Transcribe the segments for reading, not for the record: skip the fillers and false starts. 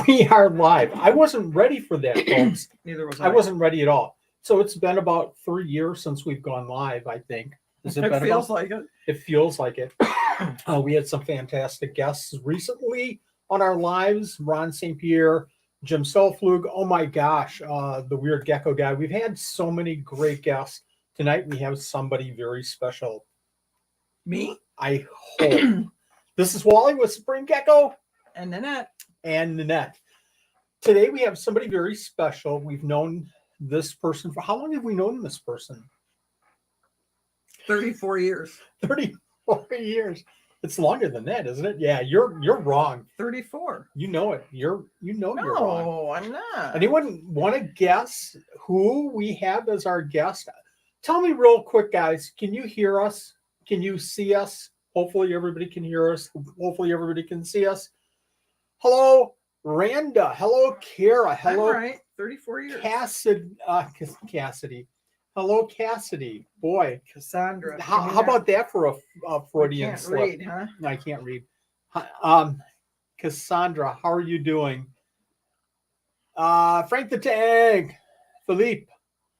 We are live. I wasn't ready for that, folks. Neither was I wasn't ready at all. So it's been about 3 years since we've gone live, I think. Has It been feels about? like it. It feels like it. We had some fantastic guests recently on our lives. Ron St. Pierre, Jim Selflug. Oh my gosh, the Weird Gecko guy. We've had so many great guests. Tonight we have somebody very special. Me? I hope. This is Wally with Supreme Gecko. And Nanette. And Nanette. Today we have somebody very special. We've known this person for how long have we known this person? 34 years. 34 years. It's longer than that, isn't it? Yeah, you're wrong. 34. You know it. You're wrong. No, I'm not. Anyone want to guess who we have as our guest? Tell me real quick, guys. Can you hear us? Can you see us? Hopefully everybody can hear us. Hopefully everybody can see us. Hello, Randa. Hello, Kara. Hello, I'm right. 34 years. Cassidy. Hello, Cassidy. Boy, Cassandra. how about that for a Freudian can't slip? read, huh? No, I can't read. Cassandra, how are you doing? Frank the Tank. Philippe.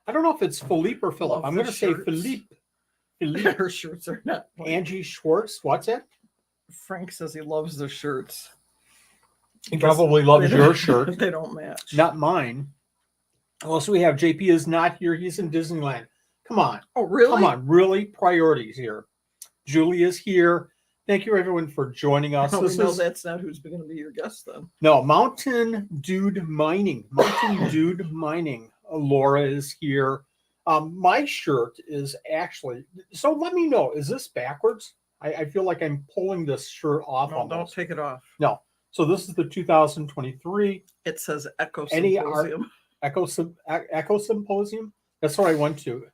I don't know if it's Philippe or Philip. Love I'm the going to say shirts. Philippe. Her shirts are not. Angie Schwartz. What's that? Frank says he loves the shirts. He probably loves They your don't- shirt. They don't match. Not mine. Also, we have JP is not here. He's in Disneyland. Come on. Oh, really? Come on. Really? Priorities here. Julie is here. Thank you, everyone, for joining us. We know that's not who's going to be your guest then. No, Mountain Dude Mining. Mountain Dude Mining. Laura is here. My shirt is actually, so let me know, is this backwards? I feel like I'm pulling this shirt off. No, don't almost. take it off. No. So this is the 2023 It says Echo Any Symposium. Echo Symposium. That's what I went to.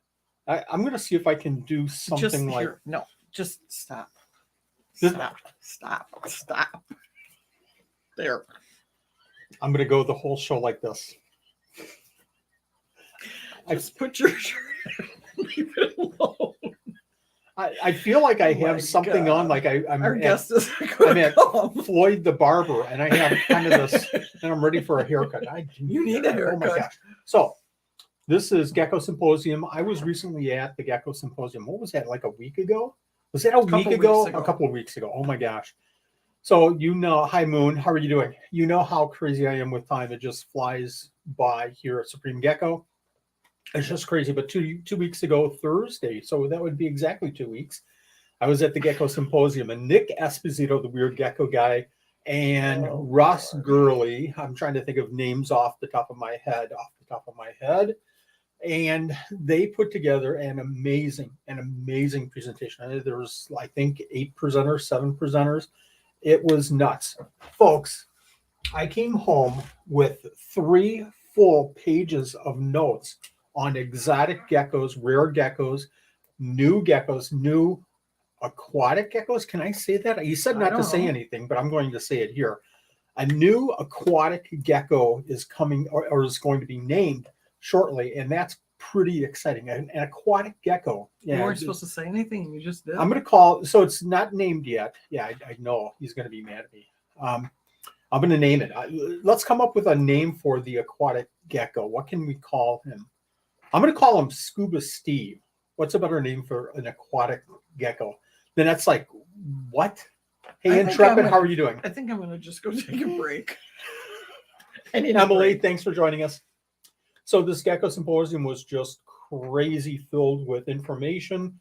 I'm going to see if I can do something Just like. here. No, just stop. This- Stop. There. I'm going to go the whole show like this. Just put your shirt on. Leave it alone. I feel like I Oh have my something God. on, like I'm Our at, guest is I'm going at to come. Floyd the barber, and I have kind of this, and I'm ready for a haircut. You need a Oh my haircut. gosh! So this is Gecko Symposium. I was recently at the Gecko Symposium. What was that? Like a week ago? Was that a week ago? A couple of weeks ago. Oh my gosh! So you know, hi Moon, how are you doing? You know how crazy I am with time. It just flies by here at Supreme Gecko. It's just crazy. But two weeks ago, Thursday, so that would be exactly 2 weeks, I was at the Gecko Symposium, and Nick Esposito, the Weird Gecko guy, and Russ Gurley, I'm trying to think of names off the top of my head, and they put together an amazing presentation. There was, I think, 7 presenters. It was nuts. Folks, I came home with 3 full pages of notes on exotic geckos, rare geckos, new aquatic geckos. Can I say that? You said not to say anything, but I'm going to say it here. A new aquatic gecko is coming or is going to be named shortly, and that's pretty exciting. An aquatic gecko. Yeah, You weren't supposed to say anything. You just did. I'm going to call. So it's not named yet. Yeah, I know he's going to be mad at me. I'm going to name it. Let's come up with a name for the aquatic gecko. What can we call him? I'm going to call him Scuba Steve. What's a better name for an aquatic gecko? Then that's like, what? Hey, Intrepid, how are you doing? I think I'm going to just go take a break. Emily, thanks for joining us. So this Gecko Symposium was just crazy filled with information.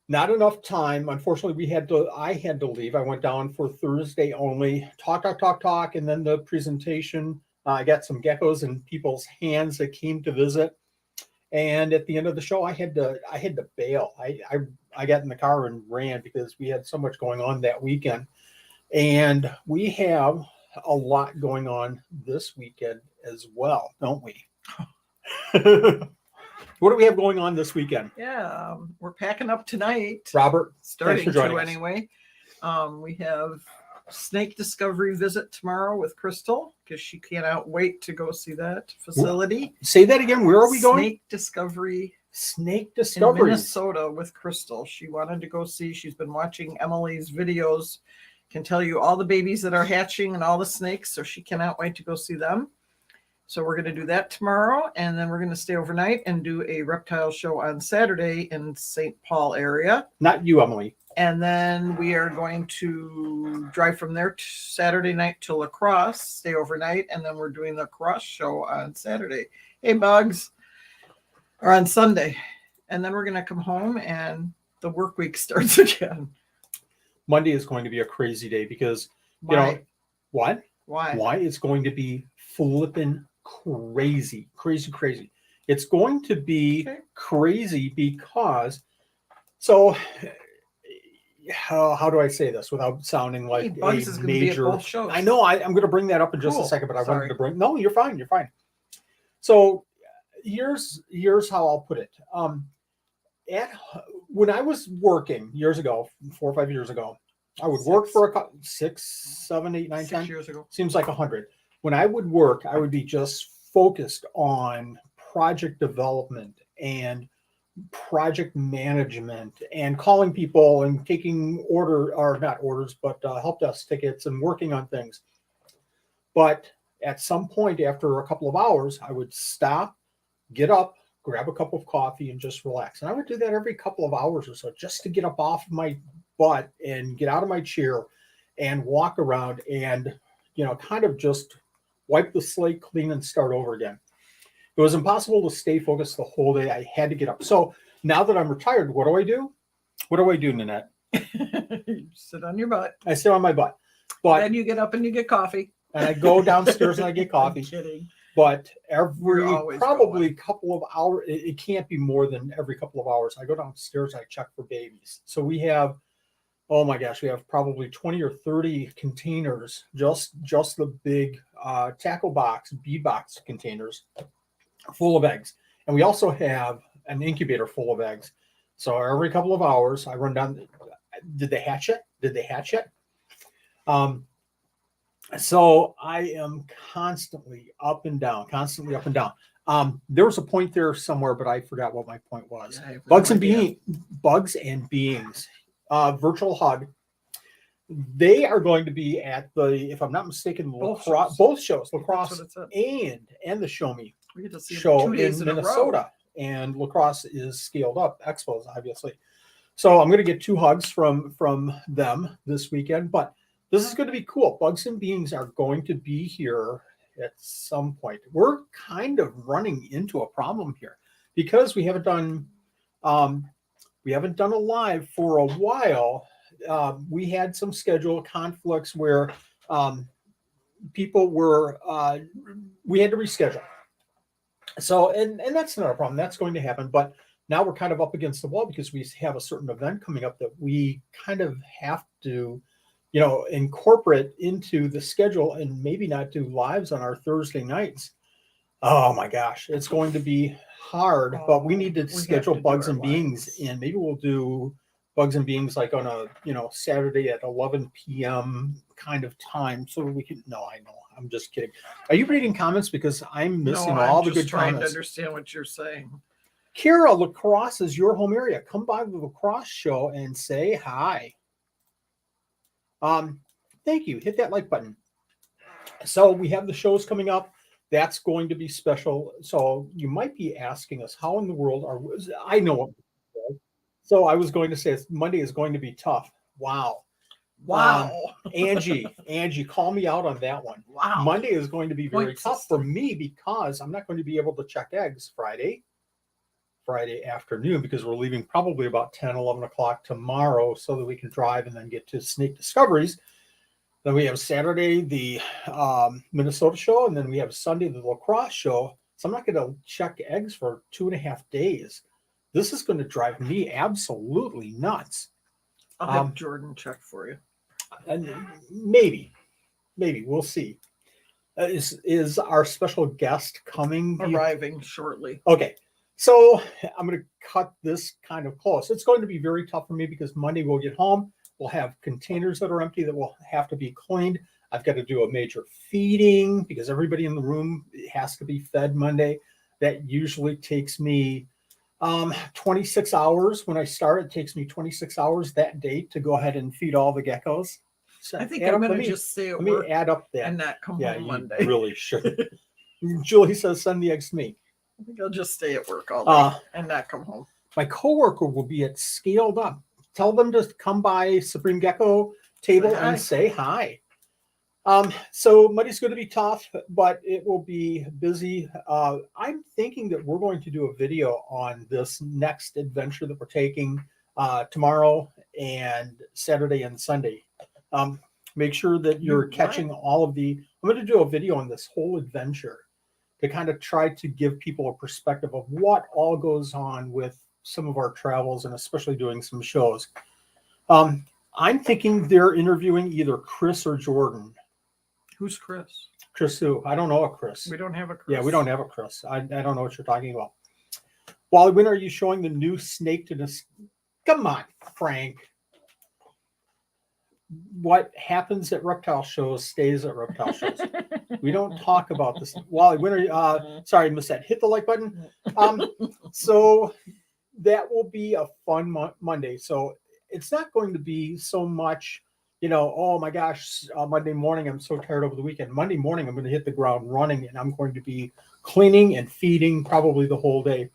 Not enough time. Unfortunately, I had to leave. I went down for Thursday only. Talk, and then the presentation. I got some geckos in people's hands that came to visit. And at the end of the show, I had to bail. I got in the car and ran because we had so much going on that weekend. And we have a lot going on this weekend as well, don't we? What do we have going on this weekend? Yeah, we're packing up tonight. Robert, starting to us. anyway. We have snake discovery visit tomorrow with Crystal because she cannot wait to go see that facility. Say that again. Where are we going? Snake discovery in Minnesota with Crystal. She wanted to go see. She's been watching Emily's videos can tell you all the babies that are hatching and all the snakes. So she cannot wait to go see them. So we're going to do that tomorrow. And then we're going to stay overnight and do a reptile show on Saturday in St. Paul area. Not you, Emily. And then we are going to drive from there Saturday night to La Crosse, stay overnight. And then we're doing the cross show on Saturday. Hey, Bugs. Or on Sunday. And then we're going to come home and the work week starts again. Monday is going to be a crazy day because, Why? you know, what? Why? Why? It's going to be flipping crazy. It's going to be crazy because, so how do I say this without sounding like Bugs is gonna be at both shows. I know I'm going to bring that up in just a second, but I wanted to bring, no, you're fine. So here's how I'll put it. When I was working years ago, 4 or 5 years ago, I would work for a couple, 6, 7, 8, 9, 10 years ago. Seems like 100. When I would work, I would be just focused on project development and project management and calling people and taking not orders, but help desk tickets and working on things. But at some point after a couple of hours, I would stop, get up, grab a cup of coffee and just relax. And I would do that every couple of hours or so just to get up off of my butt and get out of my chair and walk around and, kind of just wipe the slate clean and start over again. It was impossible to stay focused the whole day. I had to get up. So now that I'm retired, what do? What do I do, Nanette? You sit on your butt. I sit on my butt. But then you get up and you get coffee. And I go downstairs and I get coffee. I'm kidding. But probably going. a couple of hours, it can't be more than every couple of hours. I go downstairs, I check for babies. So we have, oh my gosh, we have probably 20 or 30 containers, just the big tackle box, bee box containers full of eggs. And we also have an incubator full of eggs. So every couple of hours, I run down, did they hatch yet? So I am constantly up and down. There was a point there somewhere, but I forgot what my point was. Yeah, Bugs and Beings, virtual hug. They are going to be at the, if I'm not mistaken, both shows, La Crosse and the Show Me we get to see show 2 days in in Minnesota. And La Crosse is scaled up expos, obviously. So I'm going to get 2 hugs from them this weekend, but this is going to be cool. Bugs and Beings are going to be here at some point. We're kind of running into a problem here because we haven't done a live for a while. We had some schedule conflicts where people were we had to reschedule. So and that's not a problem. That's going to happen. But now we're kind of up against the wall because we have a certain event coming up that we kind of have to incorporate into the schedule and maybe not do lives on our Thursday nights. Oh my gosh, it's going to be hard, but we need to schedule Bugs and Beings in. Maybe we'll do Bugs and Beings like on a, Saturday at 11 p.m. kind of time so we can, no, I know, I'm just kidding. Are you reading comments? Because I'm missing all the good comments. I'm trying to understand what you're saying. Kira, La Crosse is your home area. Come by the La Crosse show and say hi. Thank you. Hit that like button. So we have the shows coming up. That's going to be special. So you might be asking us, how in the world I know what. So I was going to say Monday is going to be tough. Wow. Angie, call me out on that one. Wow. Monday is going to be very tough for me because I'm not going to be able to check eggs Friday afternoon because we're leaving probably about 10, 11 o'clock tomorrow so that we can drive and then get to Snake Discoveries. Then we have Saturday, the Minnesota show, and then we have Sunday, the La Crosse show. So I'm not going to check eggs for 2.5 days. This is going to drive me absolutely nuts. I'll have Jordan check for you. And maybe we'll see. Is our special guest coming? Arriving shortly. Okay. So I'm going to cut this kind of close. It's going to be very tough for me because Monday we'll get home. We'll have containers that are empty that will have to be cleaned. I've got to do a major feeding because everybody in the room has to be fed Monday. That usually takes me 26 hours. When I start, it takes me 26 hours that day to go ahead and feed all the geckos. I think add I'm up- going let to me- just stay at Let me work add up that. and not come Yeah, home you Monday. really should. Julie says, send the eggs to me. I think I'll just stay at work all day and not come home. My coworker will be at Scaled Up. Tell them to come by Supreme Gecko table Say hi. and say hi. So Monday's going to be tough, but it will be busy. I'm thinking that we're going to do a video on this next adventure that we're taking tomorrow and Saturday and Sunday. Make sure that you're catching all of the. I'm going to do a video on this whole adventure to kind of try to give people a perspective of what all goes on with some of our travels and especially doing some shows. I'm thinking they're interviewing either Chris or Jordan. Who's Chris? Chris who? I don't know a Chris. We don't have a Chris. Yeah, we don't have a Chris. I don't know what you're talking about. Wally, when are you showing the new snake to this? Come on, Frank. What happens at reptile shows stays at reptile shows. We don't talk about this. Wally, when are you? Sorry, missed that. Hit the like button. So that will be a fun Monday. So it's not going to be so much, oh my gosh, Monday morning, I'm so tired over the weekend. Monday morning, I'm going to hit the ground running and I'm going to be cleaning and feeding probably the whole day.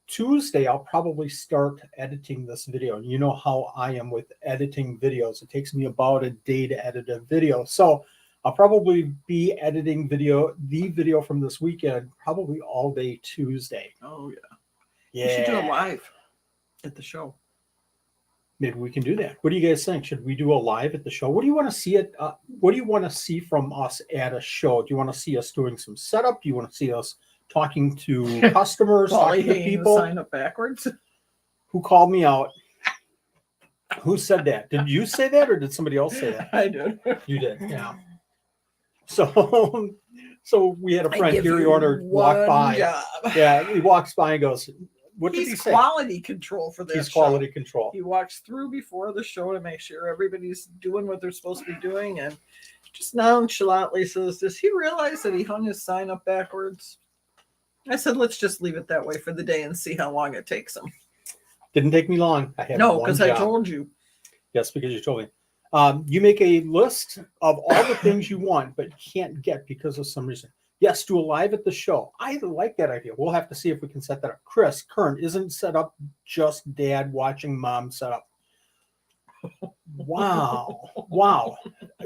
Tuesday, I'll probably start editing this video. And you know how I am with editing videos. It takes me about a day to edit a video. So I'll probably be editing the video from this weekend, probably all day Tuesday. Oh, yeah. Yeah. You should do it live at the show. Maybe we can do that. What do you guys think? Should we do a live at the show? What do you want to see what do you want to see from us at a show? Do you want to see us doing some setup? Do you want to see us talking to customers, talking to people? Sign up backwards. Who called me out? Who said that? Did you say that or did somebody else say that? I did. You did, yeah. So we had a friend, Gary Orner, walk by. Job. Yeah, he walks by and goes, what did he He's say? quality control for this. He's quality control. He walks through before the show to make sure everybody's doing what they're supposed to be doing, and just nonchalantly says, does he realize that he hung his sign up backwards? I said, let's just leave it that way for the day and see how long it takes him. Didn't take me long. I had No, one because I job. told you. Yes, because you told me. You make a list of all the things you want, but can't get because of some reason. Yes, do a live at the show. I like that idea. We'll have to see if we can set that up. Chris, Kern isn't set up just dad watching mom set up. Wow. Wow.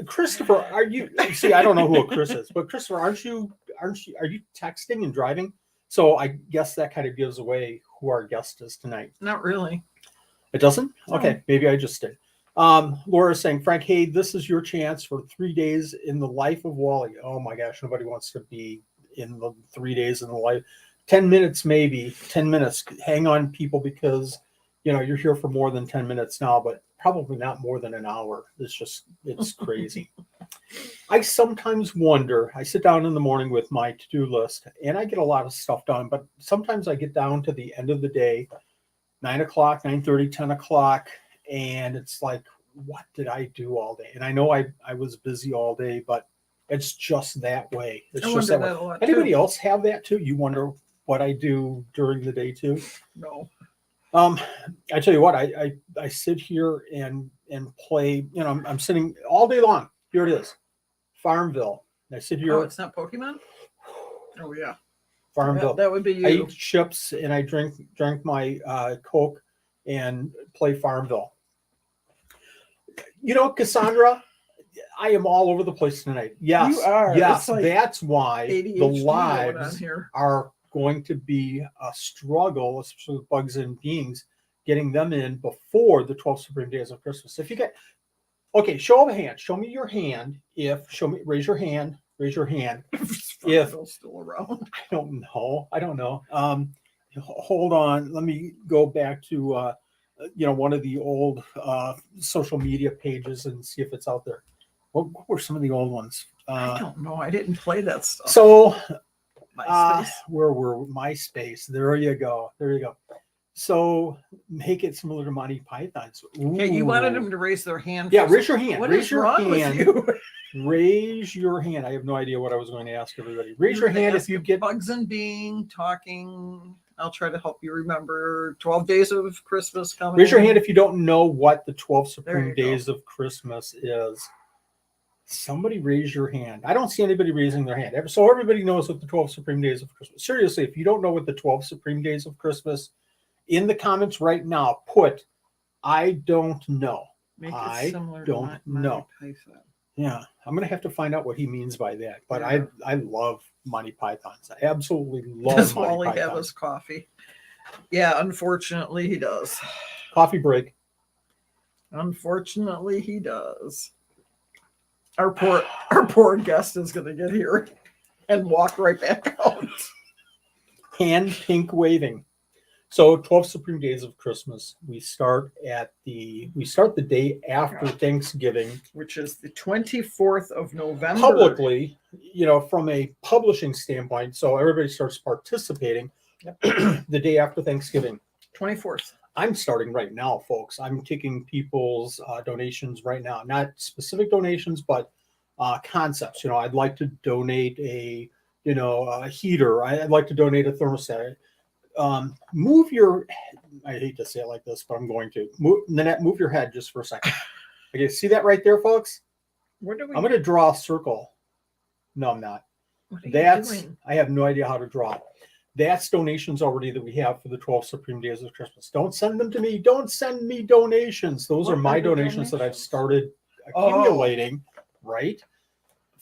Christopher, are you see, I don't know who a Chris is, but Christopher, are you texting and driving? So I guess that kind of gives away who our guest is tonight. Not really. It doesn't? No. Okay, maybe I just did. Laura's saying, Frank, hey, this is your chance for 3 days in the life of Wally. Oh my gosh, nobody wants to be in the 3 days in the life. 10 minutes, maybe 10 minutes. Hang on, people, because you're here for more than 10 minutes now, but probably not more than an hour. It's crazy. I sometimes wonder, I sit down in the morning with my to-do list and I get a lot of stuff done, but sometimes I get down to the end of the day, 9 o'clock, 9:30, 10 o'clock, and it's like, what did I do all day? And I know I was busy all day, but it's just that way. It's just that way. a lot Anybody too. else have that too? You wonder what I do during the day too? No. I tell you what, I sit here and play, I'm sitting all day long. Here it is. Farmville. I sit here. Oh, it's not Pokemon? Oh, yeah. Farmville. That would be I you. eat chips and I drank my Coke and play Farmville. Cassandra, I am all over the place tonight. Yes, You are. yes, It's like that's why ADHD the going on lives here. are going to be a struggle, especially with bugs and beings, getting them in before the 12 Supreme Days of Christmas. If you get, okay, show of a hand. Show me your hand. Raise your hand. Raise your hand. If still around. I don't know. Hold on. Let me go back to one of the old social media pages and see if it's out there. What were some of the old ones? I don't know. I didn't play that stuff. So MySpace. where were MySpace? There you go. So make it similar to Monty Python's. Okay, you wanted them to raise their hand. Yeah, raise your hand. What Raise is your wrong hand. with you? Raise your hand. I have no idea what I was going to ask everybody. Raise your hand if you get bugs and being talking. I'll try to help you remember 12 days of Christmas coming. Raise your hand if you don't know what the 12 There Supreme you go. Days of Christmas is. Somebody raise your hand. I don't see anybody raising their hand. So everybody knows what the 12 Supreme Days of Christmas. Seriously, if you don't know what the 12 Supreme Days of Christmas, in the comments right now, put, I don't know. Make it I similar don't to Monty know. Python. Yeah, I'm going to have to find out what he means by that. But Yeah. I love Monty Pythons. I absolutely love Does Monty Wally have Pythons. his coffee? Yeah, unfortunately he does. Coffee break. Unfortunately he does. Our poor guest is going to get here and walk right back out. Hand pink waving. So 12 Supreme Days of Christmas. We start the day after Thanksgiving, Which is the 24th of November. publicly, from a publishing standpoint. So everybody starts participating the day after Thanksgiving. 24th. I'm starting right now, folks. I'm taking people's donations right now, not specific donations, but concepts. I'd like to donate a heater. I'd like to donate a thermostat. Move your, I hate to say it like this, but I'm going to Nanette, move your head just for a second. Okay, see that right there, folks? What do we? I'm going to draw a circle. No, I'm not. What are you That's doing? I have no idea how to draw. That's donations already that we have for the 12 Supreme Days of Christmas. Don't send them to me. Don't send me donations. Those What are my are the donations that I've donations? started accumulating, right?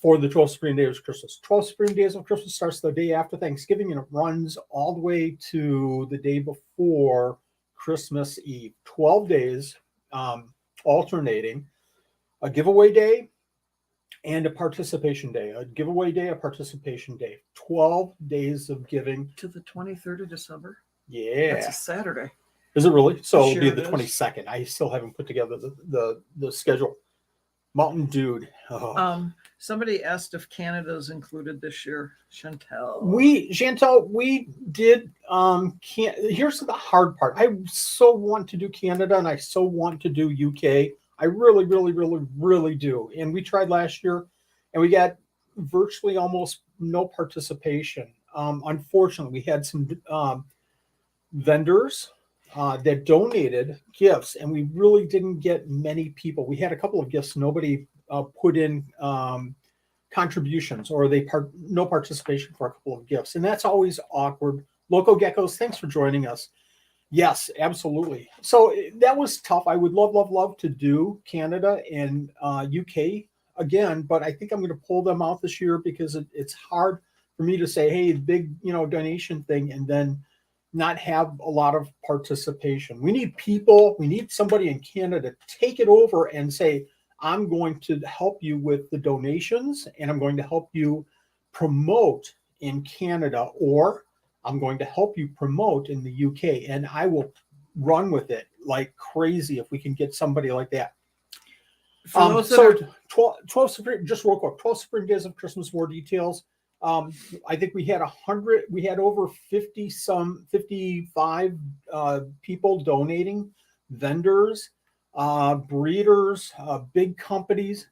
For the 12 Supreme Days of Christmas. 12 Supreme Days of Christmas starts the day after Thanksgiving and it runs all the way to the day before Christmas Eve. 12 days, alternating. A giveaway day and a participation day. A giveaway day, a participation day. 12 days of giving. To the 23rd of December? Yeah. That's a Saturday. Is it really? So it'll be Sure the it is. 22nd. I still haven't put together the schedule. Mountain Dude. Oh. Somebody asked if Canada's included this year. Chantel, we did here's the hard part. I so want to do Canada and I so want to do UK. I really, really, really, really do. And we tried last year and we got virtually almost no participation. Unfortunately, we had some vendors that donated gifts and we really didn't get many people. We had a couple of gifts. Nobody put in contributions or no participation for a couple of gifts. And that's always awkward. Loco Geckos, thanks for joining us. Yes, absolutely. So that was tough. I would love to do Canada and UK again, but I think I'm going to pull them out this year because it's hard for me to say, hey, big, donation thing, and then not have a lot of participation. We need people. We need somebody in Canada to take it over and say, I'm going to help you with the donations and I'm going to help you promote in Canada, or I'm going to help you promote in the UK, and I will run with it like crazy if we can get somebody like that. So 12 Supreme, just real quick, 12 Supreme Days of Christmas, more details. I think we had over 55 people donating, vendors, breeders, big companies.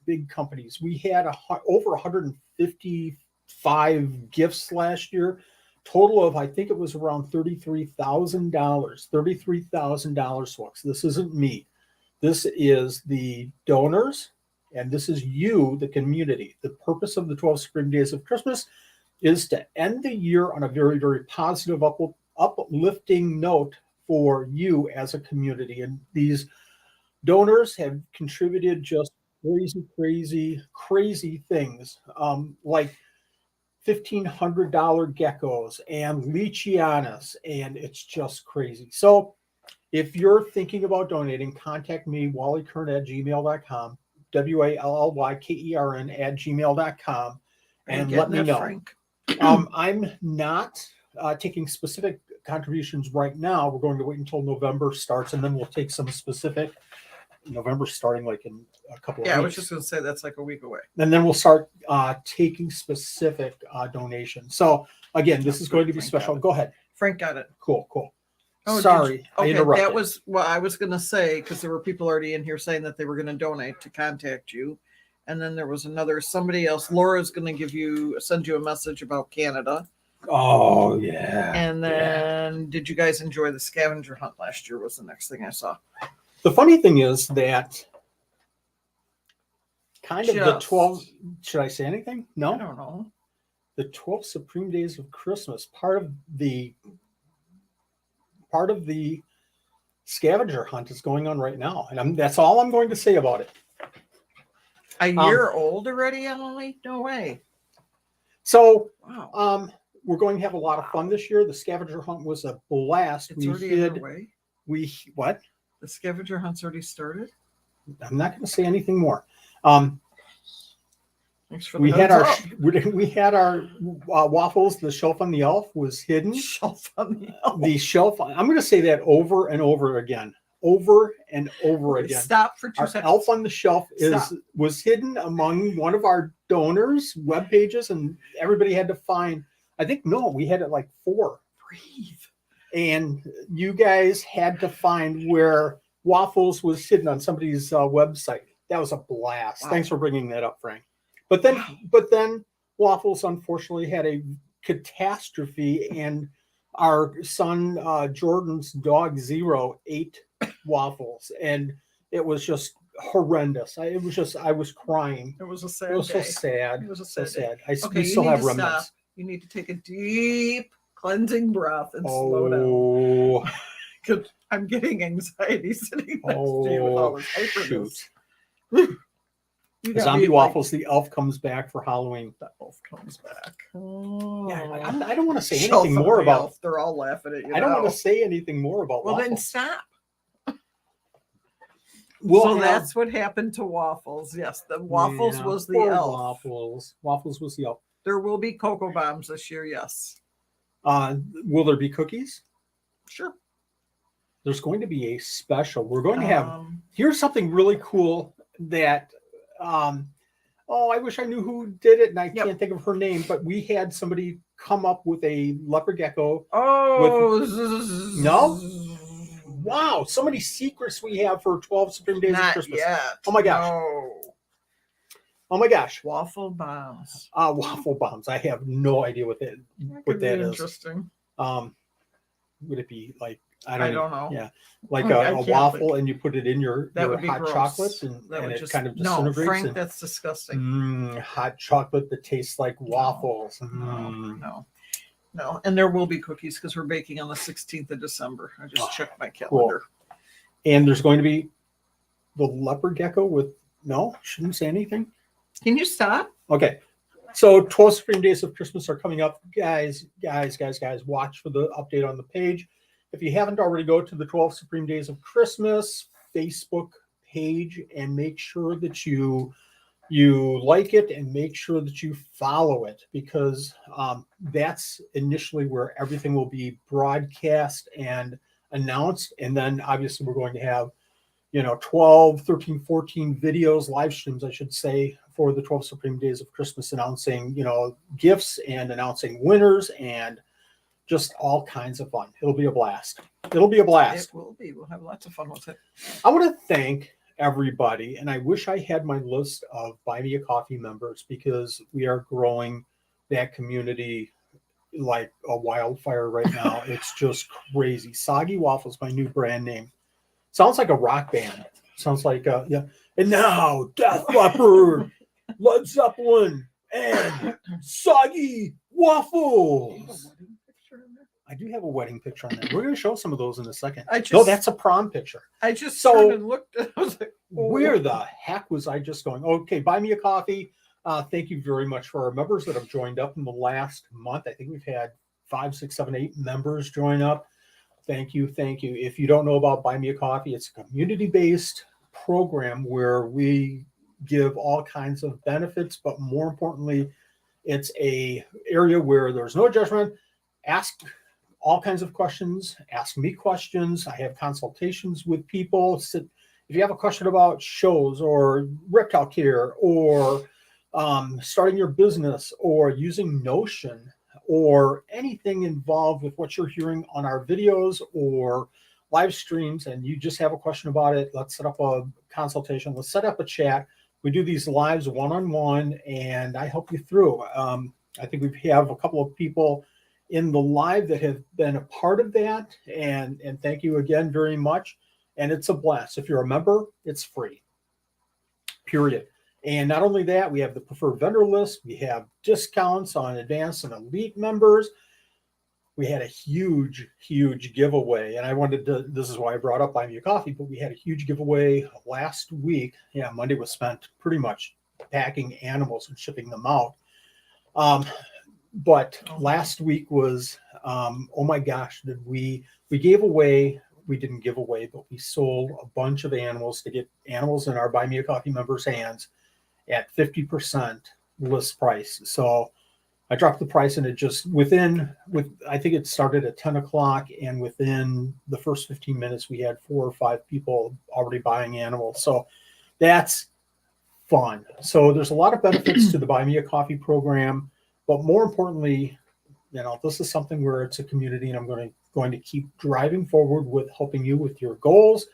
We had over 155 gifts last year. Total of, I think it was around $33,000, folks. This isn't me. This is the donors, and this is you, the community. The purpose of the 12 Supreme Days of Christmas is to end the year on a very, very positive, uplifting note for you as a community. And these donors have contributed just crazy things, like $1,500 geckos and Leachianas, and it's just crazy. So if you're thinking about donating, contact me, wallyKern@gmail.com, WALLYKERN@gmail.com, and let me know. Frank. I'm not taking specific contributions right now. We're going to wait until November starts, and then we'll take some specific. November starting like in a couple of weeks. Yeah, I was just going to say that's like a week away. And then we'll start taking specific donations. So again, this is going to be special. Go ahead. Frank got it. Cool. Oh, sorry, I interrupted. That was what I was going to say, because there were people already in here saying that they were going to donate to contact you. And then there was somebody else. Laura's going to send you a message about Canada. Oh, yeah. And then did you guys enjoy the scavenger hunt last year was the next thing I saw. The funny thing is that kind of the 12. Should I say anything? No, I don't know. The 12 Supreme Days of Christmas, part of the scavenger hunt is going on right now, and that's all I'm going to say about it. A year old already, Emily? No way. So, wow. We're going to have a lot of fun this year. The scavenger hunt was a blast. It's already underway. What? The scavenger hunt's already started. I'm not going to say anything more. Thanks for we had our waffles. The shelf on the elf was hidden. Shelf on the elf. The shelf. I'm going to say that over and over again. Over and over again. Stop for 2 our seconds. Elf on the shelf was hidden among one of our donors' web pages, and everybody had to find. I think we had it like 4. Breathe. And you guys had to find where waffles was hidden on somebody's website. That was a blast. Wow. Thanks for bringing that up, Frank. But then waffles unfortunately had a catastrophe, and our son Jordan's dog Zero ate waffles, and it was just horrendous. I was crying. It was a sad. It was day. so sad. It was a so sad. sad. We still have remnants. Stop. You need to take a deep cleansing breath and slow down. Because I'm getting anxiety sitting next to you with all this hyperness. Zombie waffles. The elf comes back for Halloween. The elf comes back. Oh. Yeah, I don't want to say anything more about. Elf. They're all laughing at you. I don't want to say anything more about. Well, waffles. then stop. That's what happened to waffles. Yes, the waffles was the elf. Waffles was the elf. There will be cocoa bombs this year. Yes. Will there be cookies? Sure. There's going to be a special. We're going to have. Here's something really cool that. I wish I knew who did it, and I can't think of her name. But we had somebody come up with a leopard gecko. No. Wow, so many secrets we have for 12 Supreme Days of Christmas. Yet. Oh my gosh. No. Oh my gosh. Waffle bombs. Waffle bombs. I have no idea what that is. Interesting. Would it be like I don't know. Yeah. Like a waffle and you put it in your hot chocolate and it kind of disintegrates. No, Frank, that's disgusting. Hot chocolate that tastes like waffles. No, and there will be cookies because we're baking on the 16th of December. I just checked my calendar. Cool. And there's going to be the leopard gecko with shouldn't say anything. Can you stop? Okay. So 12 Supreme Days of Christmas are coming up. Guys, watch for the update on the page. If you haven't already, go to the 12 Supreme Days of Christmas Facebook page and make sure that you like it and make sure that you follow it, because that's initially where everything will be broadcast and announced. And then obviously we're going to have 12, 13, 14 videos, live streams, I should say, for the 12 Supreme Days of Christmas, announcing gifts and announcing winners and just all kinds of fun. It'll be a blast. It will be. We'll have lots of fun with it. I want to thank everybody, and I wish I had my list of Buy Me a Coffee members, because we are growing that community like a wildfire right now. It's just crazy. Soggy Waffles, my new brand name. Sounds like a rock band. Sounds like yeah. And now Death Leopard, Led Zeppelin, and Soggy Waffles. I do have a wedding picture on there. We're going to show some of those in a second. That's a prom picture. I just turned and looked. I was like, where the heck was I just going? Okay, Buy Me a Coffee. Thank you very much for our members that have joined up in the last month. I think we've had 5, 6, 7, 8 members join up. Thank you. If you don't know about Buy Me a Coffee, it's a community-based program where we give all kinds of benefits, but more importantly, it's a area where there's no judgment. Ask all kinds of questions. Ask me questions. I have consultations with people. If you have a question about shows or reptile care or starting your business or using Notion or anything involved with what you're hearing on our videos or live streams, and you just have a question about it, let's set up a consultation. Let's set up a chat. We do these lives one-on-one, and I help you through. I think we have a couple of people in the live that have been a part of that, and thank you again very much. And it's a blast. If you're a member, it's free, period. And not only that, we have the preferred vendor list. We have discounts on advanced and elite members. We had a huge, huge giveaway. And I wanted to, this is why I brought up Buy Me a Coffee, but we had a huge giveaway last week. Yeah, Monday was spent pretty much packing animals and shipping them out. But last week was, oh my gosh, we gave away, we didn't give away, but we sold a bunch of animals to get animals in our Buy Me a Coffee members' hands at 50% list price. So I dropped the price, and it just I think it started at 10 o'clock, and within the first 15 minutes, we had 4 or 5 people already buying animals. So that's fun. So there's a lot of benefits to the Buy Me a Coffee program, but more importantly, this is something where it's a community, and I'm going to keep driving forward with helping you with your goals,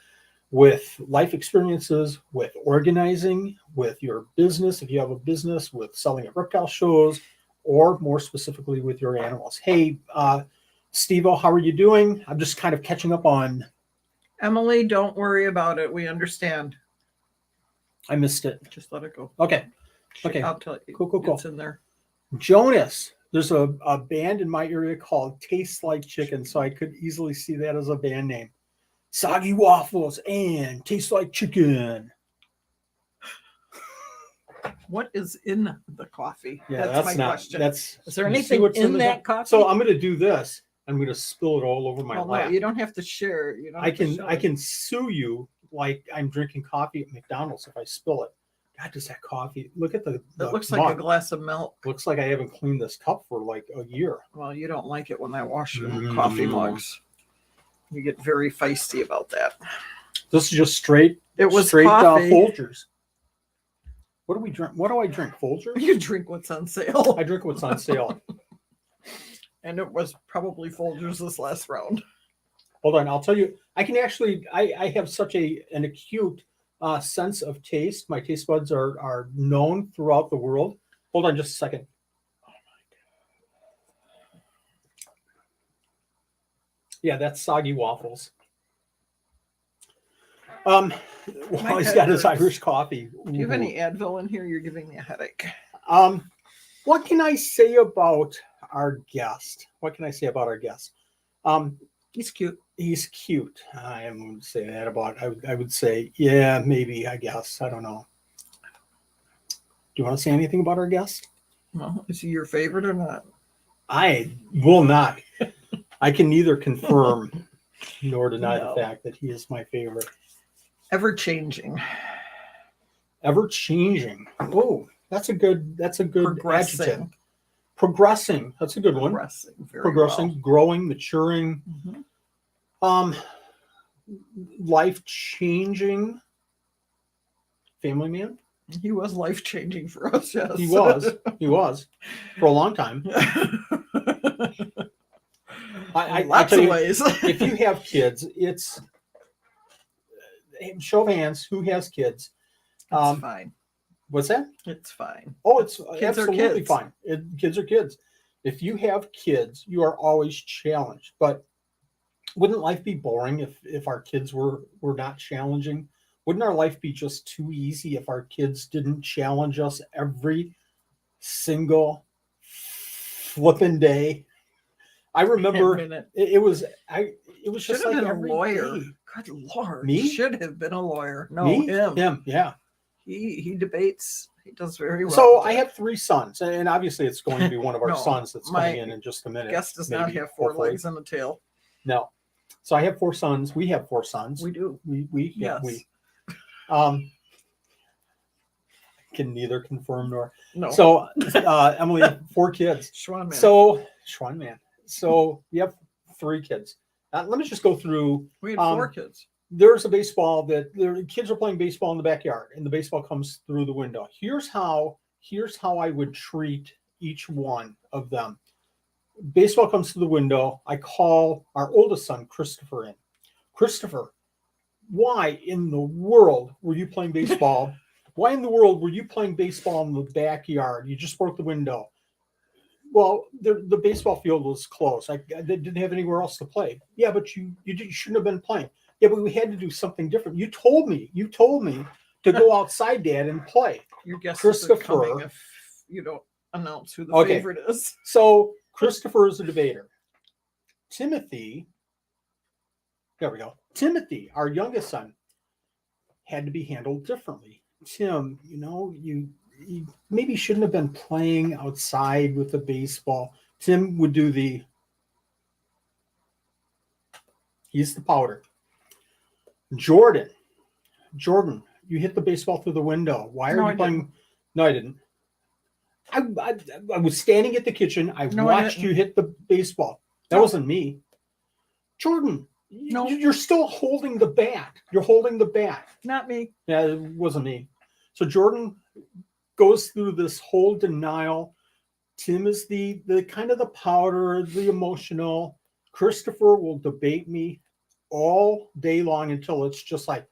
with life experiences, with organizing, with your business, if you have a business, with selling at reptile shows, or more specifically with your animals. Hey, Steve-O, how are you doing? I'm just kind of catching up on. Emily, don't worry about it. We understand. I missed it. Just let it go. Okay. I'll tell you. Cool. It's in there. Jonas, there's a band in my area called Tastes Like Chicken, so I could easily see that as a band name. Soggy waffles and Tastes Like Chicken. What is in the coffee? Yeah, that's my question. Is there anything in that coffee? So I'm going to do this. I'm going to spill it all over my lap. No, you don't have to share. I can sue you like I'm drinking coffee at McDonald's if I spill it. God, does that coffee look at the It looks mug. like a glass of milk. Looks like I haven't cleaned this cup for like a year. Well, you don't like it when I wash your coffee mugs. You get very feisty about that. This is just straight. It was straight coffee. Folgers. What do we drink? What do I drink? Folgers? You drink what's on sale. I drink what's on sale. And it was probably Folgers this last round. Hold on, I'll tell you. I can actually. I have such an acute sense of taste. My taste buds are known throughout the world. Hold on, just a second. Oh my God. Yeah, that's soggy waffles. Well, he's got his Irish coffee. Do you have any Advil in here? You're giving me a headache. What can I say about our guest? He's cute. He's cute. I wouldn't say that about. I would say, yeah, maybe. I guess. I don't know. Do you want to say anything about our guest? Well, is he your favorite or not? I will not. I can neither confirm nor deny the fact that he is my favorite. Ever changing. Oh, that's a good adjective. Progressing. That's a good one. Progressing, well. Growing, maturing. Mm-hmm. Life-changing. Family man. He was life-changing for us, yes. He was for a long time. Lots of ways. If you have kids, it's show of hands. Who has kids? It's fine. What's that? It's fine. Oh, it's kids absolutely fine. Kids are kids. If you have kids, you are always challenged. But wouldn't life be boring if our kids were not challenging? Wouldn't our life be just too easy if our kids didn't challenge us every single flipping day? I remember it was just like every lawyer. day. Good Lord. Me? Should have been a lawyer. No, Me? him. Yeah. He debates. He does very well. So I have 3 sons, and obviously it's going to be one of our sons that's coming in just a minute. Guest does not have 4 legs and a tail. No. So I have 4 sons. We have 4 sons. We do. We can neither confirm nor. No. So Emily, 4 kids. Schwan man. So we have 3 kids. Let me just go through. We had 4 kids. There's a baseball that the kids are playing baseball in the backyard, and the baseball comes through the window. Here's how I would treat each one of them. Baseball comes to the window. I call our oldest son, Christopher, in. Christopher, why in the world were you playing baseball? Why in the world were you playing baseball in the backyard? You just broke the window. Well, the baseball field was closed. They didn't have anywhere else to play. Yeah, but you shouldn't have been playing. Yeah, but we had to do something different. You told me to go outside, Dad, and play. Your guest Christopher. isn't coming if you don't announce who the Okay. favorite is. So Christopher is a debater. Timothy, there we go. Timothy, our youngest son, had to be handled differently. Tim, you maybe shouldn't have been playing outside with the baseball. Tim would do he's the powder. Jordan, you hit the baseball through the window. Why are you playing? No, I didn't. I was standing at the kitchen. I watched you hit the baseball. That wasn't me. Jordan, you're still holding the bat. You're holding the bat. Not me. Yeah, it wasn't me. So Jordan goes through this whole denial. Tim is the kind of the powder, the emotional. Christopher will debate me all day long until it's just like,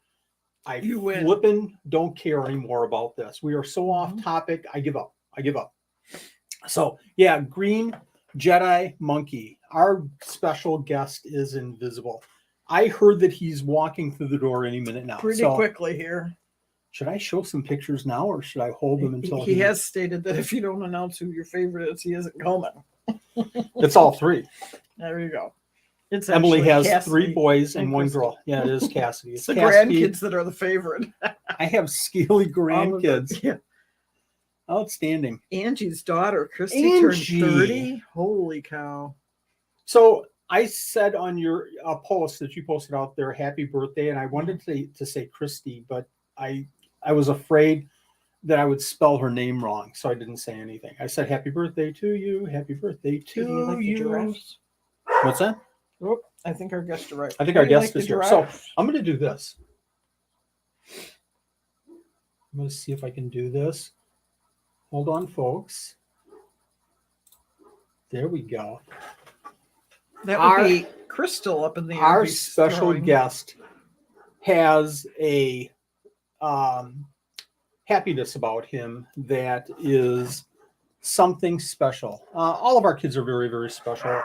I flippin' don't care anymore about this. We are so off topic. I give up. So yeah, Green Jedi Monkey. Our special guest is invisible. I heard that he's walking through the door any minute now. Pretty quickly here. Should I show some pictures now, or should I hold them until he has stated that if you don't announce who your favorite is, he isn't coming. It's all three. There you go. It's Emily has Cassidy 3 boys and 1 Christy. girl. Yeah, it is Cassidy. It's the grandkids that are the favorite. I have scaly grandkids. Yeah. Outstanding. Angie's daughter, Christy, turned 30. Holy cow. So I said on your post that you posted out there, happy birthday. And I wanted to say Christy, but I was afraid that I would spell her name wrong. So I didn't say anything. I said, happy birthday to you. Happy birthday to you. What's that? Oh, I think our guest arrived. I think our guest is here. So I'm going to do this. I'm going to see if I can do this. Hold on, folks. There we go. That would be Crystal up in the air. Our special guest has a happiness about him that is something special. All of our kids are very, very special.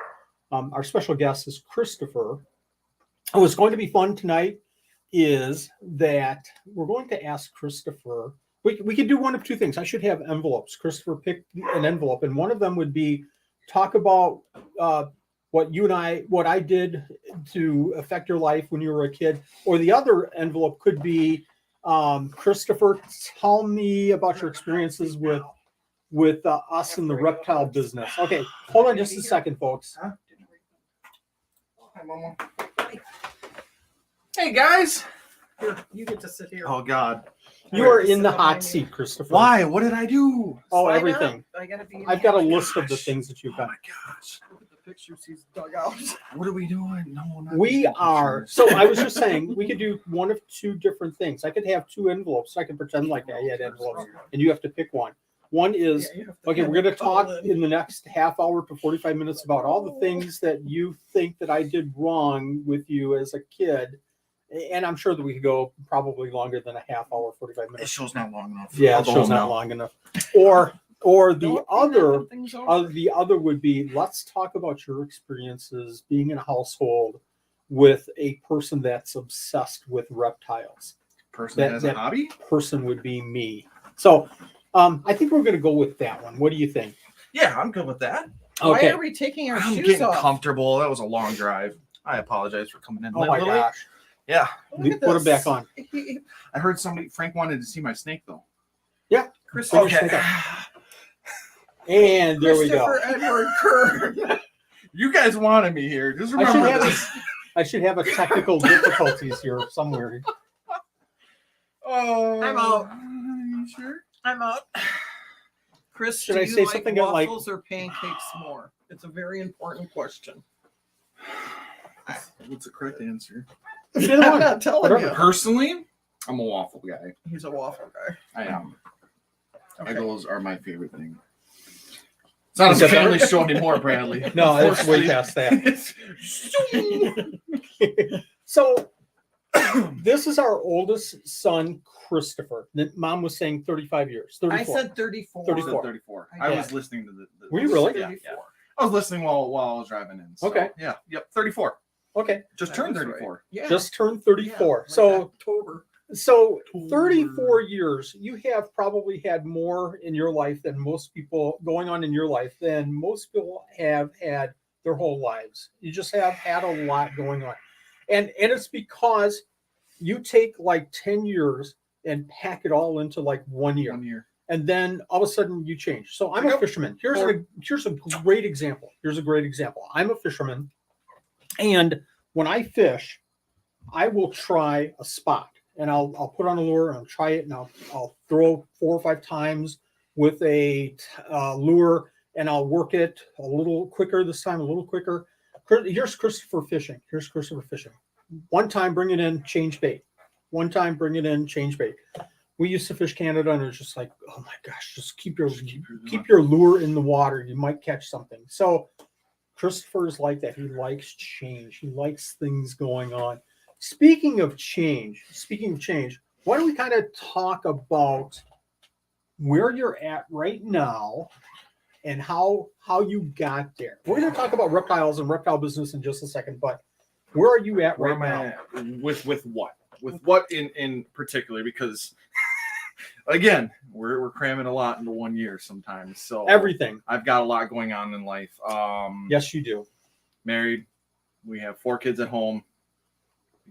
Our special guest is Christopher. What's going to be fun tonight is that we're going to ask Christopher. We could do one of two things. I should have envelopes. Christopher picked an envelope, and one of them would be talk about what I did to affect your life when you were a kid. Or the other envelope could be Christopher, tell me about your experiences with us in the reptile business. Okay, hold on just a second, folks. Hi, Mama. Hey, guys. Here, you get to sit here. Oh, God. You are in the hot seat, Christopher. Why? What did I do? Oh, everything. I've got a list of the things that you've Oh, done. my gosh. Look at the pictures he's dug out. What are we doing? No, not We these are. pictures. So I was just saying, we could do one of two different things. I could have 2 envelopes. I can pretend like I had envelopes, and you have to pick one. One is, okay, we're going to talk in the next half hour to 45 minutes about all the things that you think that I did wrong with you as a kid. And I'm sure that we could go probably longer than a half hour, 45 This minutes. show's not long enough. Yeah, I'll the go show's home not now. long enough. Or the Don't be other, knocking things over. the other would be, let's talk about your experiences being in a household with a person that's obsessed with reptiles. Person that has a hobby? Person would be me. So I think we're going to go with that one. What do you think? Yeah, I'm good with that. Why Okay. are we taking our I'm shoes getting off? comfortable. That was a long drive. I apologize for coming in Oh my late. gosh. Yeah. We put it back on. I heard Frank wanted to see my snake, though. Yeah. Christopher, Okay. And there we go. Christopher Edward Kerr. You guys wanted me here. Just remember this. I should have a technical difficulties here somewhere. Oh, I'm out. You sure? I'm out. Chris, Should do I you say like something like- waffles or pancakes more? It's a very important question. What's the correct answer? Either I'm one. not telling Whatever. you. Personally, I'm a waffle guy. He's a waffle guy. I am. Okay. Egos are my favorite thing. It's not Is a that family better? show anymore, Bradley. No, it's way past that. So this is our oldest son, Christopher. Mom was saying 35 years. 34. I said 34. 34. 34. I I did. was listening to the Were you really? Yeah, 34. yeah. I was listening while I was driving in. So, Okay. Yeah. Yep. 34. Okay. Just That turned was 34. right. Yeah. Just turned 34. Yeah, like So October. So 34 years, you have probably had more in your life than most people going on in your life than most people have had their whole lives. You just have had a lot going on. And it's because you take like 10 years and pack it all into like 1 year. 1 year. And then all of a sudden you change. So I'm a fisherman. Here's a great example. I'm a fisherman. And when I fish, I will try a spot. And I'll put on a lure and I'll try it and I'll throw 4 or 5 times with a lure and I'll work it a little quicker this time, a little quicker. Here's Christopher fishing. One time, bring it in, change bait. One time, bring it in, change bait. We used to fish Canada and it's just like, oh my gosh, just keep your lure in the water. You might catch something. So Christopher is like that. He likes change. He likes things going on. Speaking of change, why don't we kind of talk about where you're at right now and how you got there? We're going to talk about reptiles and reptile business in just a second, but where are you at right now? With what? With what in particular? Because again, we're cramming a lot into 1 year sometimes. So Everything. I've got a lot going on in life. Yes, you do. Married. We have 4 kids at home.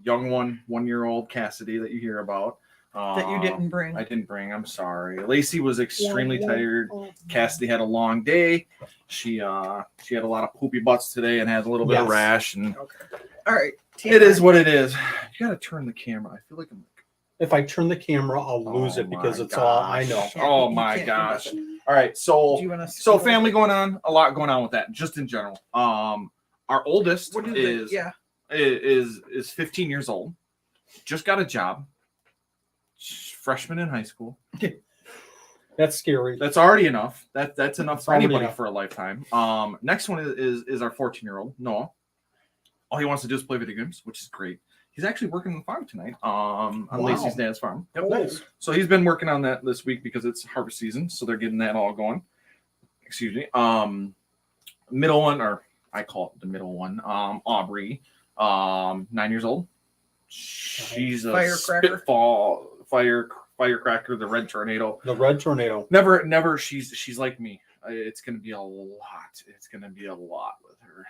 Young one, 1-year-old Cassidy that you hear about. That you didn't bring. I didn't bring. I'm sorry. Lacey was extremely tired. Cassidy had a long day. She had a lot of poopy butts today and had a little bit of rash. And Okay. All right. It is what it is. You got to turn the camera. I feel like I'm. If I turn the camera, I'll lose it because it's all I know. Oh my gosh. All right. So family going on, a lot going on with that, just in general. Our oldest is 15 years old. Just got a job. Freshman in high school. That's scary. That's already enough. That's enough for anybody for a lifetime. Next one is our 14-year-old Noah. All he wants to do is play video games, which is great. He's actually working on the farm tonight, on Lacey's dad's farm. Yep. Nice. So he's been working on that this week because it's harvest season, so they're getting that all going. Excuse me. Middle one, or I call it the middle one, Aubrey, 9 years old. She's a spitball firecracker, the red tornado. The red tornado. Never. She's like me. It's gonna be a lot. It's gonna be a lot with her.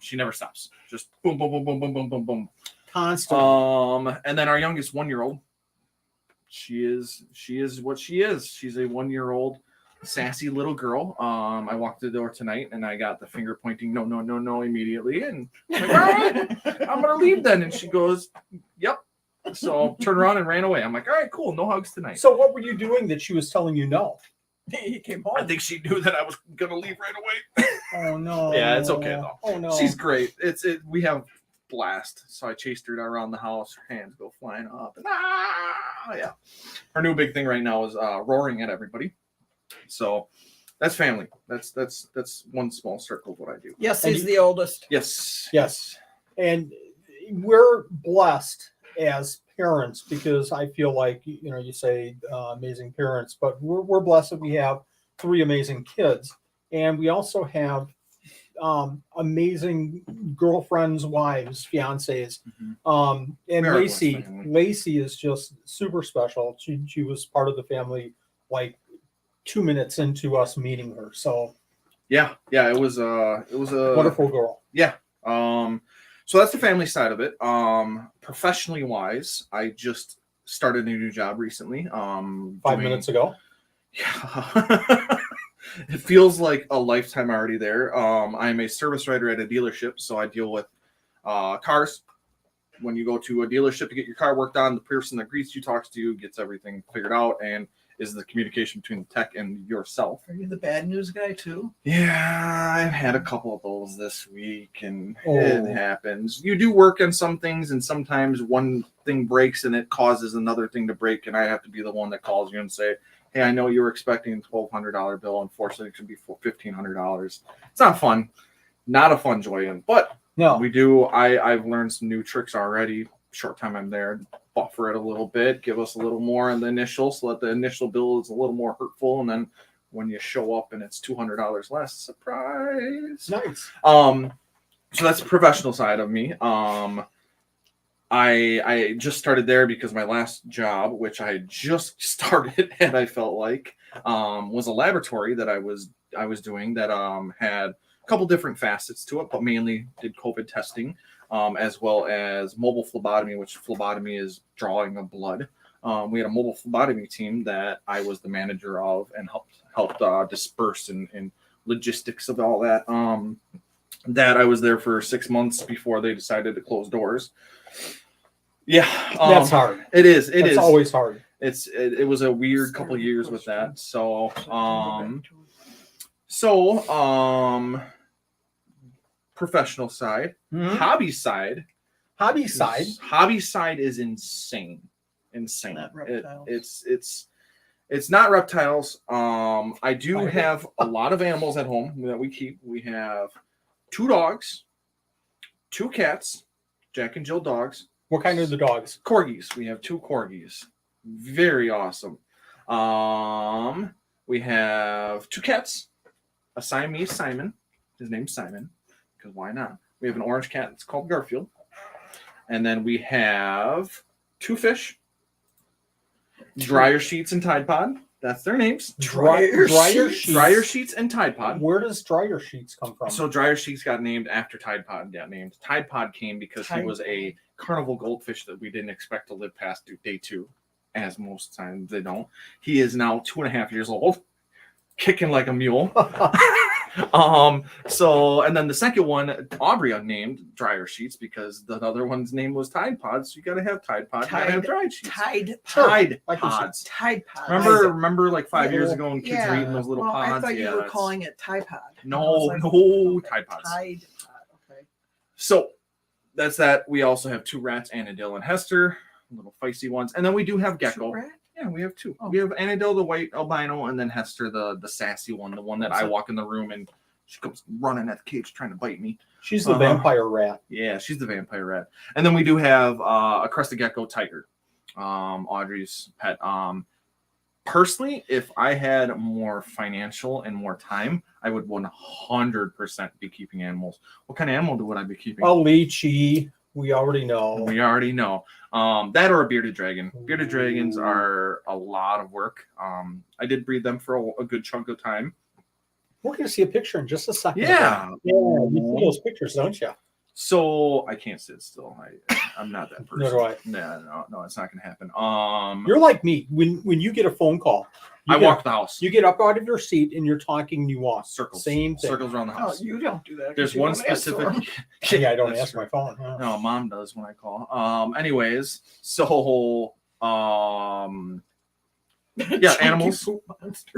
She never stops. Just boom, boom, boom, boom, boom, boom, boom, boom. Constant. And then our youngest 1-year-old. She is what she is. She's a 1-year-old sassy little girl. I walked the door tonight and I got the finger pointing no immediately, and I'm like, all right, I'm gonna leave then. And she goes, yep. So turned around and ran away. I'm like, all right, cool, no hugs tonight. So what were you doing that she was telling you no? He came home. I think she knew that I was gonna leave right away. Oh no. Yeah, it's okay though. Oh no. She's great. We have blast. So I chased her around the house. Her hands go flying up. And, yeah. Her new big thing right now is roaring at everybody. So that's family. That's one small circle of what I do. Yes, he's the oldest. Yes. And we're blessed as parents because I feel like, you say amazing parents, but we're blessed that we have 3 amazing kids. And we also have amazing girlfriends, wives, fiancés. Mm-hmm. And Lacey is just super special. She was part of the family like 2 minutes into us meeting her. So yeah, it was a wonderful girl. Yeah. So that's the family side of it. Professionally wise, I just started a new job recently. 5 minutes ago. Yeah. It feels like a lifetime already there. I'm a service writer at a dealership, so I deal with cars. When you go to a dealership to get your car worked on, the person that greets you, talks to you, gets everything figured out, and is the communication between the tech and yourself. Are you the bad news guy too? Yeah, I've had a couple of those this week, and it happens. You do work on some things, and sometimes one thing breaks and it causes another thing to break, and I have to be the one that calls you and say, hey, I know you were expecting a $1,200 bill. Unfortunately, it should be $1,500. It's not fun. Not a fun joy-in, but no, we do. I've learned some new tricks already. Short time I'm there, buffer it a little bit, give us a little more on the initial, so that the initial bill is a little more hurtful, and then when you show up and it's $200 less, surprise. Nice. So that's the professional side of me. I just started there because my last job, which I had just started, and I felt like was a laboratory that I was doing that had a couple different facets to it, but mainly did COVID testing, as well as mobile phlebotomy, which phlebotomy is drawing of blood. We had a mobile phlebotomy team that I was the manager of and helped disperse and logistics of all that. That I was there for 6 months before they decided to close doors. Yeah, That's hard. It is. It's always hard. It was a weird couple years with that. So professional side, hobby side is insane. Not reptiles. It's not reptiles. I do have a lot of animals at home that we keep. We have 2 dogs, 2 cats, Jack and Jill dogs. What kind are the dogs? Corgis. We have 2 corgis. Very awesome. We have 2 cats, a Siamese Simon. His name's Simon, because why not? We have an orange cat. It's called Garfield. And then we have 2 fish, Dryer Sheets and Tide Pod. That's their names. Dryer Sheets and Tide Pod. Where does Dryer Sheets come from? So Dryer Sheets got named after Tide Pod. Got named. Tide Pod came because he was a carnival goldfish that we didn't expect to live past day 2, as most times they don't. He is now 2.5 years old, kicking like a mule. So, and then the second one, Aubrey named Dryer Sheets because the other one's name was Tide Pods. So you got to have Tide Pods. You got to have dried sheets. Tide Pods. Tide Pods. Remember like 5 years ago when kids were eating those little pods? I thought you were calling it Tide Pod. No, Tide Pods. Tide Pod. Okay. So that's that. We also have 2 rats, Annadille and Hester, little feisty ones, and then we do have Gecko. 2 rats? Yeah, we have 2. We have Annadille, the white albino, and then Hester, the sassy one, the one that I walk in the room and she comes running at the cage trying to bite me. She's the vampire rat. Yeah, she's the vampire rat. And then we do have a crested gecko tiger, Audrey's pet. Personally, if I had more financial and more time, I would 100% be keeping animals. What kind of animal would I be keeping? A lychee. We already know. That or a bearded dragon. Bearded dragons are a lot of work. I did breed them for a good chunk of time. We're going to see a picture in just a second. Yeah. You see those pictures, don't you? So I can't sit still. I'm not that person. Nor do I. No, it's not going to happen. You're like me. When you get a phone call, I walk the house. You get up out of your seat and you're talking and you walk. Circles. Same thing. Circles around the house. Oh, you don't do that. There's one specific. Yeah, I don't answer my phone. Huh? No, Mom does when I call. Anyways, so yeah, animals,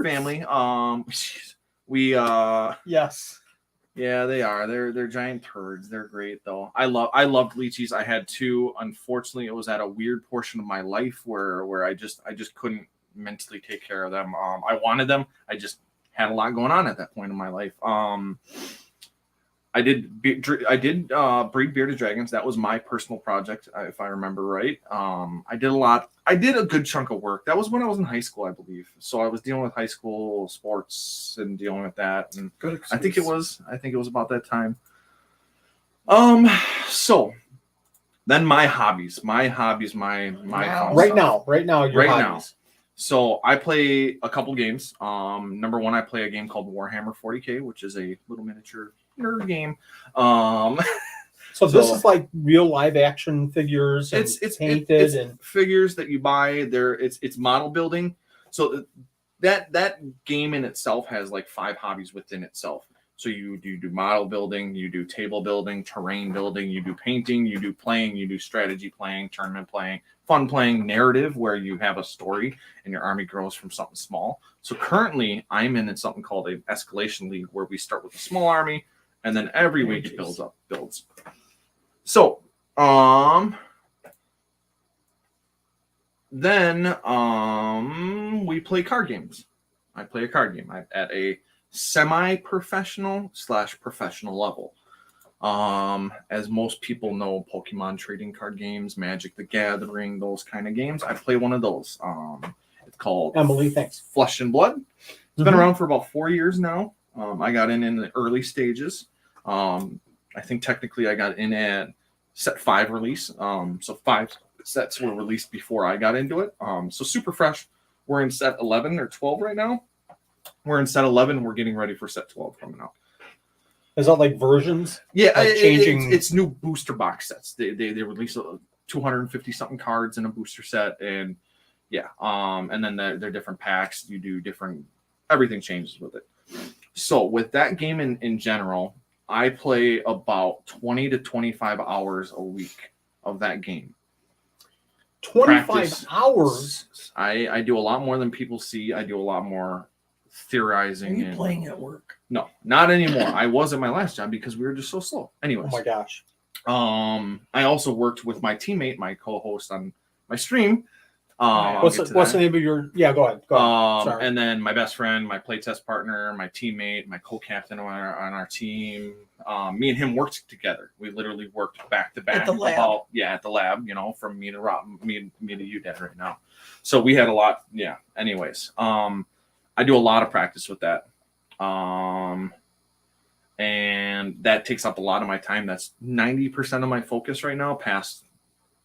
family. We yes. Yeah, they are. They're giant turds. They're great though. I loved lychees. I had 2. Unfortunately, it was at a weird portion of my life where I just couldn't mentally take care of them. I wanted them. I just had a lot going on at that point in my life. I did breed bearded dragons. That was my personal project, if I remember right. I did a lot. I did a good chunk of work. That was when I was in high school, I believe. So I was dealing with high school sports and dealing with that. And good I think it was about that time. So then my hobbies, my right now, your hobbies. So I play a couple games. Number 1, I play a game called Warhammer 40K, which is a little miniature nerd game. So this is like real live action figures. And it's painted and figures that you buy. There, it's model building. So that game in itself has like 5 hobbies within itself. So you do model building, you do table building, terrain building, you do painting, you do playing, you do strategy playing, tournament playing, fun playing, narrative, where you have a story and your army grows from something small. So currently I'm in something called an escalation league, where we start with a small army and then every week it builds. So then we play card games. I play a card game at a semi-professional / professional level. As most people know, Pokemon trading card games, Magic the Gathering, those kind of games. I play one of those. It's called Emily, thanks. Flesh and Blood. It's been around for about 4 years now. I got in the early stages. I think technically I got in at set 5 release. So 5 sets were released before I got into it. So super fresh. We're in set 11 or 12 right now. We're in set 11. We're getting ready for set 12 coming out. Is that like versions? Yeah, Like changing. It's new booster box sets. They release 250 something cards in a booster set, and yeah, and then they're different packs. You do different. Everything changes with it. So with that game in general, I play about 20 to 25 hours a week of that game. 25 Practice. hours. I do a lot more than people see. I do a lot more theorizing. Are you and playing at work? No, not anymore. I was at my last job because we were just so slow. Anyways. Oh my gosh. I also worked with my teammate, my co-host on my stream. What's the name of your? Yeah, go ahead. Sorry. And then my best friend, my playtest partner, my teammate, my co-captain on our team. Me and him worked together. We literally worked back to back At the lab. at the lab. You know, from me to Rob, me to you, Dad, right now. So we had a lot. Yeah. Anyways, I do a lot of practice with that. And that takes up a lot of my time. That's 90% of my focus right now, past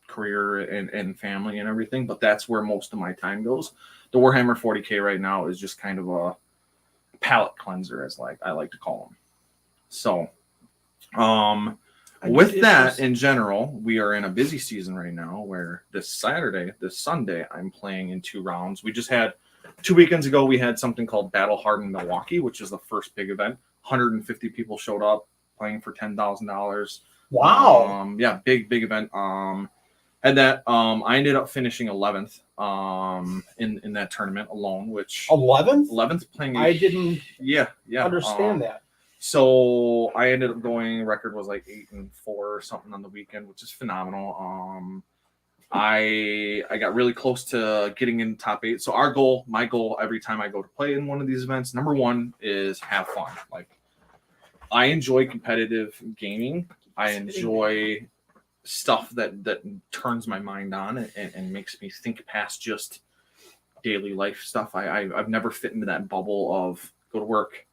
career and family and everything, but that's where most of my time goes. The Warhammer 40K right now is just kind of a palate cleanser, as I like to call them. So with that in general, we are in a busy season right now where this Sunday, I'm playing in 2 rounds. We just had 2 weekends ago, we had something called Battle Hardened Milwaukee, which is the first big event. 150 people showed up playing for $10,000. Wow. Yeah, big event. And that I ended up finishing 11th in that tournament alone, which 11th playing. I didn't understand that. So I ended up going. Record was like 8-4 or something on the weekend, which is phenomenal. I got really close to getting in top 8. So my goal every time I go to play in one of these events, number 1 is have fun. Like, I enjoy competitive gaming. I enjoy stuff that turns my mind on and makes me think past just daily life stuff. I've never fit into that bubble of go to work,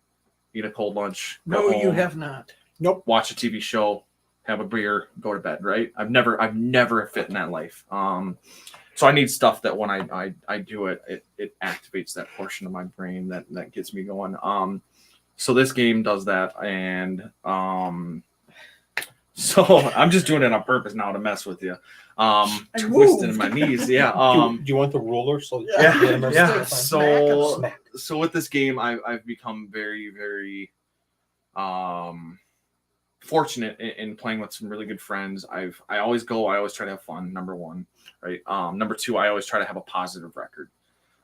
eat a cold lunch. No, home, you have not. Nope. Watch a TV show, have a beer, go to bed. Right? I've never fit in that life. So I need stuff that when I do it activates that portion of my brain that gets me going. So this game does that, and so I'm just doing it on purpose now to mess with you. Twisting my knees. Yeah. Do you want the ruler? So Yeah. Smack. So with this game, I've become very, very fortunate in playing with some really good friends. I always try to have fun. Number 1, right? Number 2, I always try to have a positive record.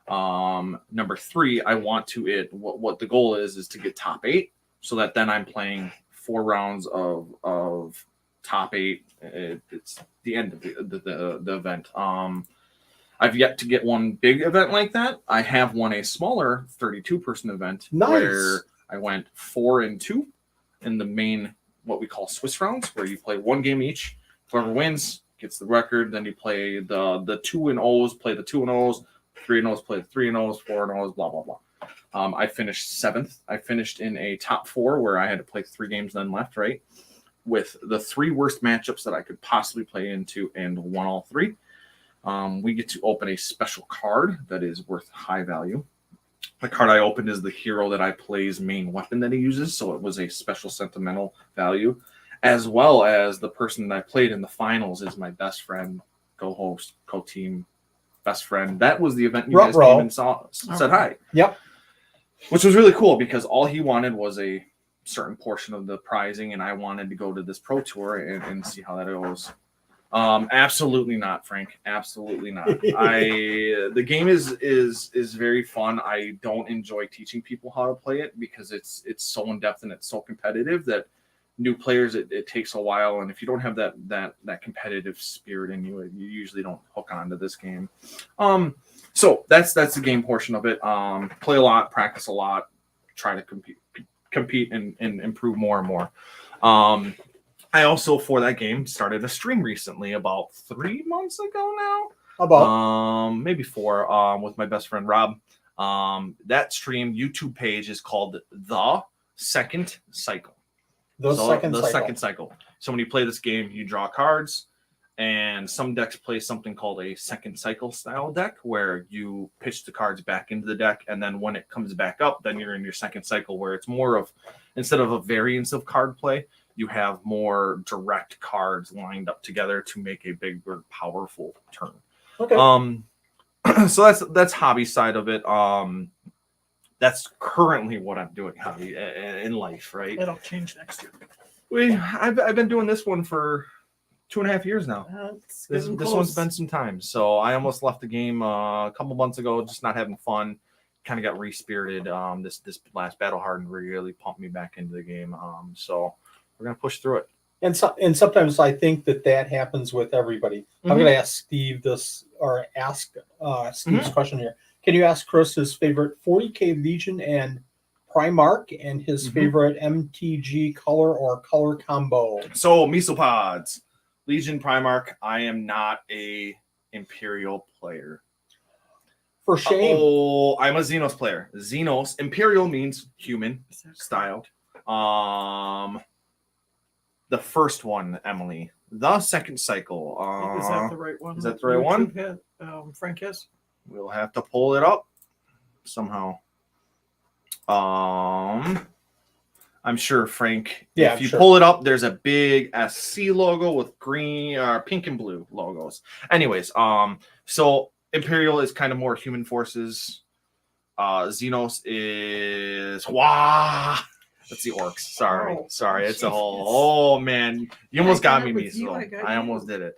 Number 3, I want to what the goal is to get top 8, so that then I'm playing 4 rounds of top 8. It's the end of the event. I've yet to get one big event like that. I have won a smaller 32-person event where I went 4-2 in the main, what we call Swiss rounds, where you play 1 game each. Whoever wins gets the record. Then you play the 2-0s, play the 2-0s, 3-0s, play the 3-0s, 4-0s, blah, blah, blah. I finished 7th. I finished in a top 4 where I had to play 3 games then left, right? With the 3 worst matchups that I could possibly play into and won all 3. We get to open a special card that is worth high value. The card I opened is the hero that I play's main weapon that he uses, so it was a special sentimental value, as well as the person that I played in the finals is my best friend, co-host, co-team, best friend. That was the event you guys came and said hi. Yep. Which was really cool because all he wanted was a certain portion of the prizing, and I wanted to go to this pro tour and see how that goes. Absolutely not, Frank. Absolutely not. The game is very fun. I don't enjoy teaching people how to play it because it's so in depth and it's so competitive that new players it takes a while, and if you don't have that competitive spirit in you, you usually don't hook onto this game. So that's the game portion of it. Play a lot, practice a lot, try to compete and improve more and more. I also, for that game, started a stream recently, about 3 months ago now. About maybe 4, with my best friend Rob. That stream YouTube page is called The Second Cycle. The second cycle. So when you play this game, you draw cards, and some decks play something called a second cycle style deck, where you pitch the cards back into the deck, and then when it comes back up, then you're in your second cycle, where it's more of, instead of a variance of card play, you have more direct cards lined up together to make a bigger, powerful turn. Okay. So that's hobby side of it. That's currently what I'm doing hobby in life, right? It'll change next year. I've been doing this one for 2.5 years now. This one's been some time. So I almost left the game a couple months ago, just not having fun. Kind of got re-spirited. This last Battle Hardened really pumped me back into the game. So we're gonna push through it. And sometimes I think that happens with everybody. Mm-hmm. I'm going to ask Steve this, or ask Steve's question here. Can you ask Chris his favorite 40K Legion and Primarch and his favorite MTG color or color combo? So Mesopods, Legion, Primarch. I am not a Imperial player. For shame. Oh, I'm a Xenos player. Xenos. Imperial means human style. The first one, Emily. The second cycle. Is that the right one? Is that the right one? Frank has. We'll have to pull it up somehow. I'm sure Frank. Yeah, if you sure. pull it up, there's a big SC logo with green, pink and blue logos. Anyways, so Imperial is kind of more human forces. Xenos is That's the orcs. Sorry. It's a whole. Oh man, you almost got me, so I almost did it.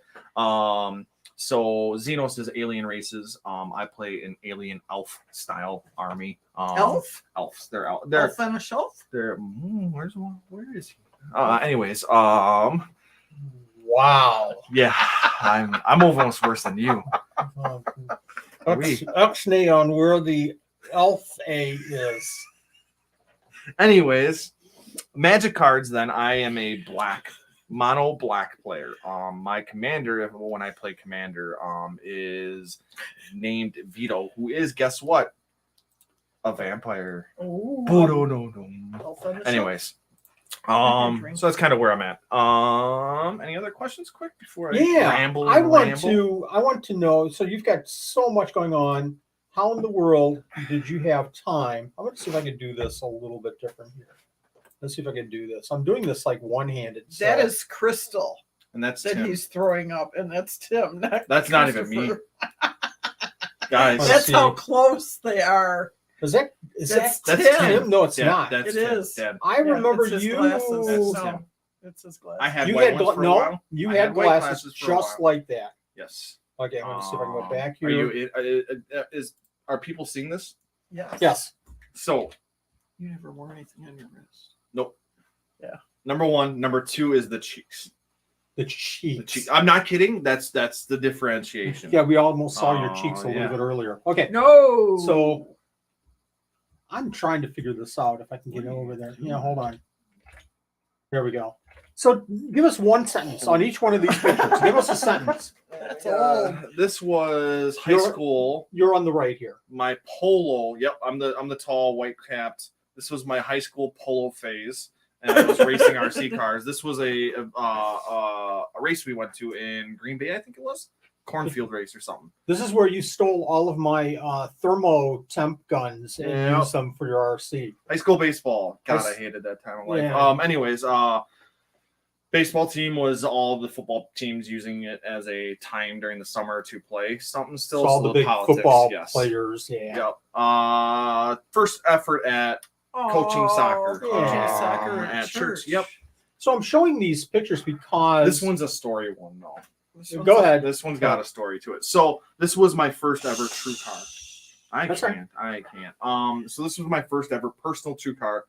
So Xenos is alien races. I play an alien elf style army. Elf? Elves. They're out. Elf on a shelf? They're where's one? Where is he? Anyways, Wow. yeah, I'm almost worse than you. Uxnay on where the elf A is. Anyways, Magic cards. Then I am a mono black player. My commander, when I play commander, is named Vito, who is, guess what? A vampire. Oh. No. Anyways, so that's kind of where I'm at. Any other questions, quick, before I ramble? I want to know. So you've got so much going on. How in the world did you have time? I'm going to see if I can do this a little bit different here. Let's see if I can do this. I'm doing this like one-handed. That is Crystal. And that's that Tim. He's throwing up, and that's Tim. That's not even me. Guys. That's how close they are. Is that Tim? No, it's Dad, not. That's It Tim. is. Dad. I remember it's his you. glasses. That's No, Tim. it's his glasses. I had You white had ones for a while. you I had white glasses for a just while. like that. Yes. Okay, I'm going to see if I can go back Are here. are people seeing this? Yes. So You never wore anything on your wrist. nope. Yeah. Number one. Number two is the cheeks. The cheeks. I'm not kidding. That's the differentiation. Yeah, we almost saw your cheeks a little yeah. bit earlier. Okay. No. So I'm trying to figure this out if I can get over there. Yeah, hold on. There we go. So give us one sentence on each one of these pictures. Give us a sentence. This was high school. You're on the right here. My polo. Yep, I'm the tall white capped. This was my high school polo phase, and I was racing RC cars. This was a race we went to in Green Bay, I think it was. Cornfield race or something. This is where you stole all of my thermo temp guns and used them for your RC. High school baseball. God, I hated that time of life. Yeah. Anyways, baseball team was all the football teams using it as a time during the summer to play something still. So all the big politics, football yes. players. Yeah. Yep. First effort at coaching soccer. Soccer at church. Yep. So I'm showing these pictures because This one's a story one, though. Go ahead. This one's got a story to it. So this was my first ever true car. I can't. So this was my first ever personal true car.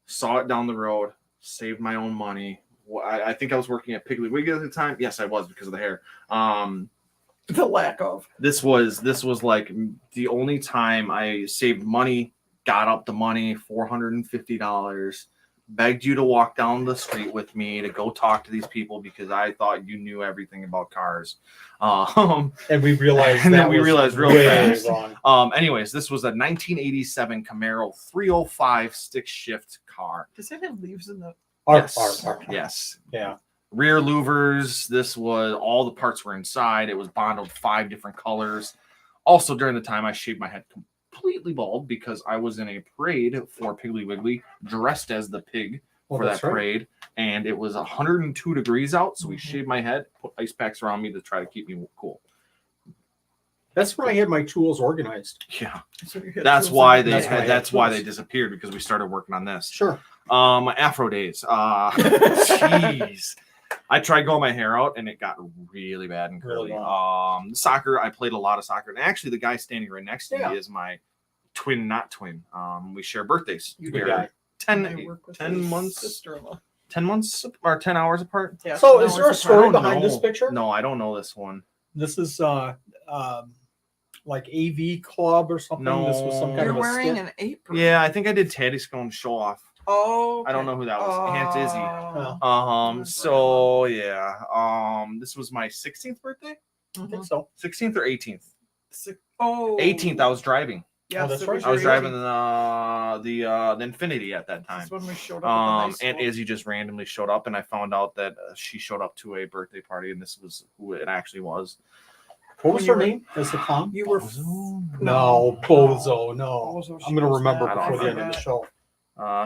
Saw it down the road. Saved my own money. I think I was working at Piggly Wiggly at the time. Yes, I was because of the hair. The lack of. This was like the only time I saved money. Got up the money, $450. Begged you to walk down the street with me to go talk to these people because I thought you knew everything about cars. And we realized and that then we was realized real way fast. wrong. Anyways, this was a 1987 Camaro 305 stick shift car. Does it have leaves in the Yes. Yeah. Rear louvers. This was all the parts were inside. It was bonded 5 different colors. Also, during the time, I shaved my head completely bald because I was in a parade for Piggly Wiggly, dressed as the pig for that parade, and it was 102 degrees out. So we shaved my head, put ice packs around me to try to keep me cool. That's when I had my tools organized. Yeah, So you had that's tools why in they the That's why I had. had That's why tools. they disappeared because we started working on this. Sure. My Afro days. Jeez. I tried growing my hair out and it got really bad and curly. Really Soccer, I played a lot of soccer. And actually the guy standing right next to Yeah. me is my not twin. We share birthdays. You We're guy. 10 months, sister-in-law. 10 months or 10 hours apart. Yeah, So no, is there a it's story I don't behind this know. picture? No, I don't know this one. This is like AV Club or something. No. This was some kind You're of a wearing skit. an apron. Yeah, I think I did Teddy Scone show off. Oh, I don't know who that was. Aunt Izzy. Oh. So yeah. This was my 16th birthday. I think so. 16th or 18th? Oh, 18th. I was driving. Yes, that's it right. I was your driving 18th. the Infinity at that time. That's when we showed up at the high And school. Izzy just randomly showed up, and I found out that she showed up to a birthday party, and this was who it actually was. What was When you her were- name? As the clown? You were No, Bozo. No. Bozo, she I'm gonna was remember not. before I the end of the forgot. show.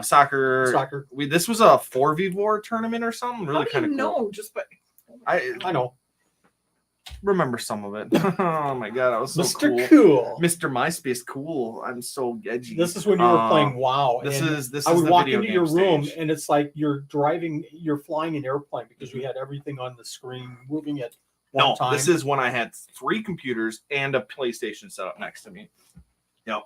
Soccer. Soccer. This was a 4v4 tournament or something. Really How do kind you of cool. know? Just by I know. Remember some of it. Oh my god, I was so Mr. cool. Cool. Mr. MySpace cool. I'm so edgy. This is when you were playing WoW. This and is I would the walk video into game your room stage. and it's like you're flying an airplane because we had everything on the screen moving at one No, time. this is when I had 3 computers and a PlayStation set up next to me. Yep.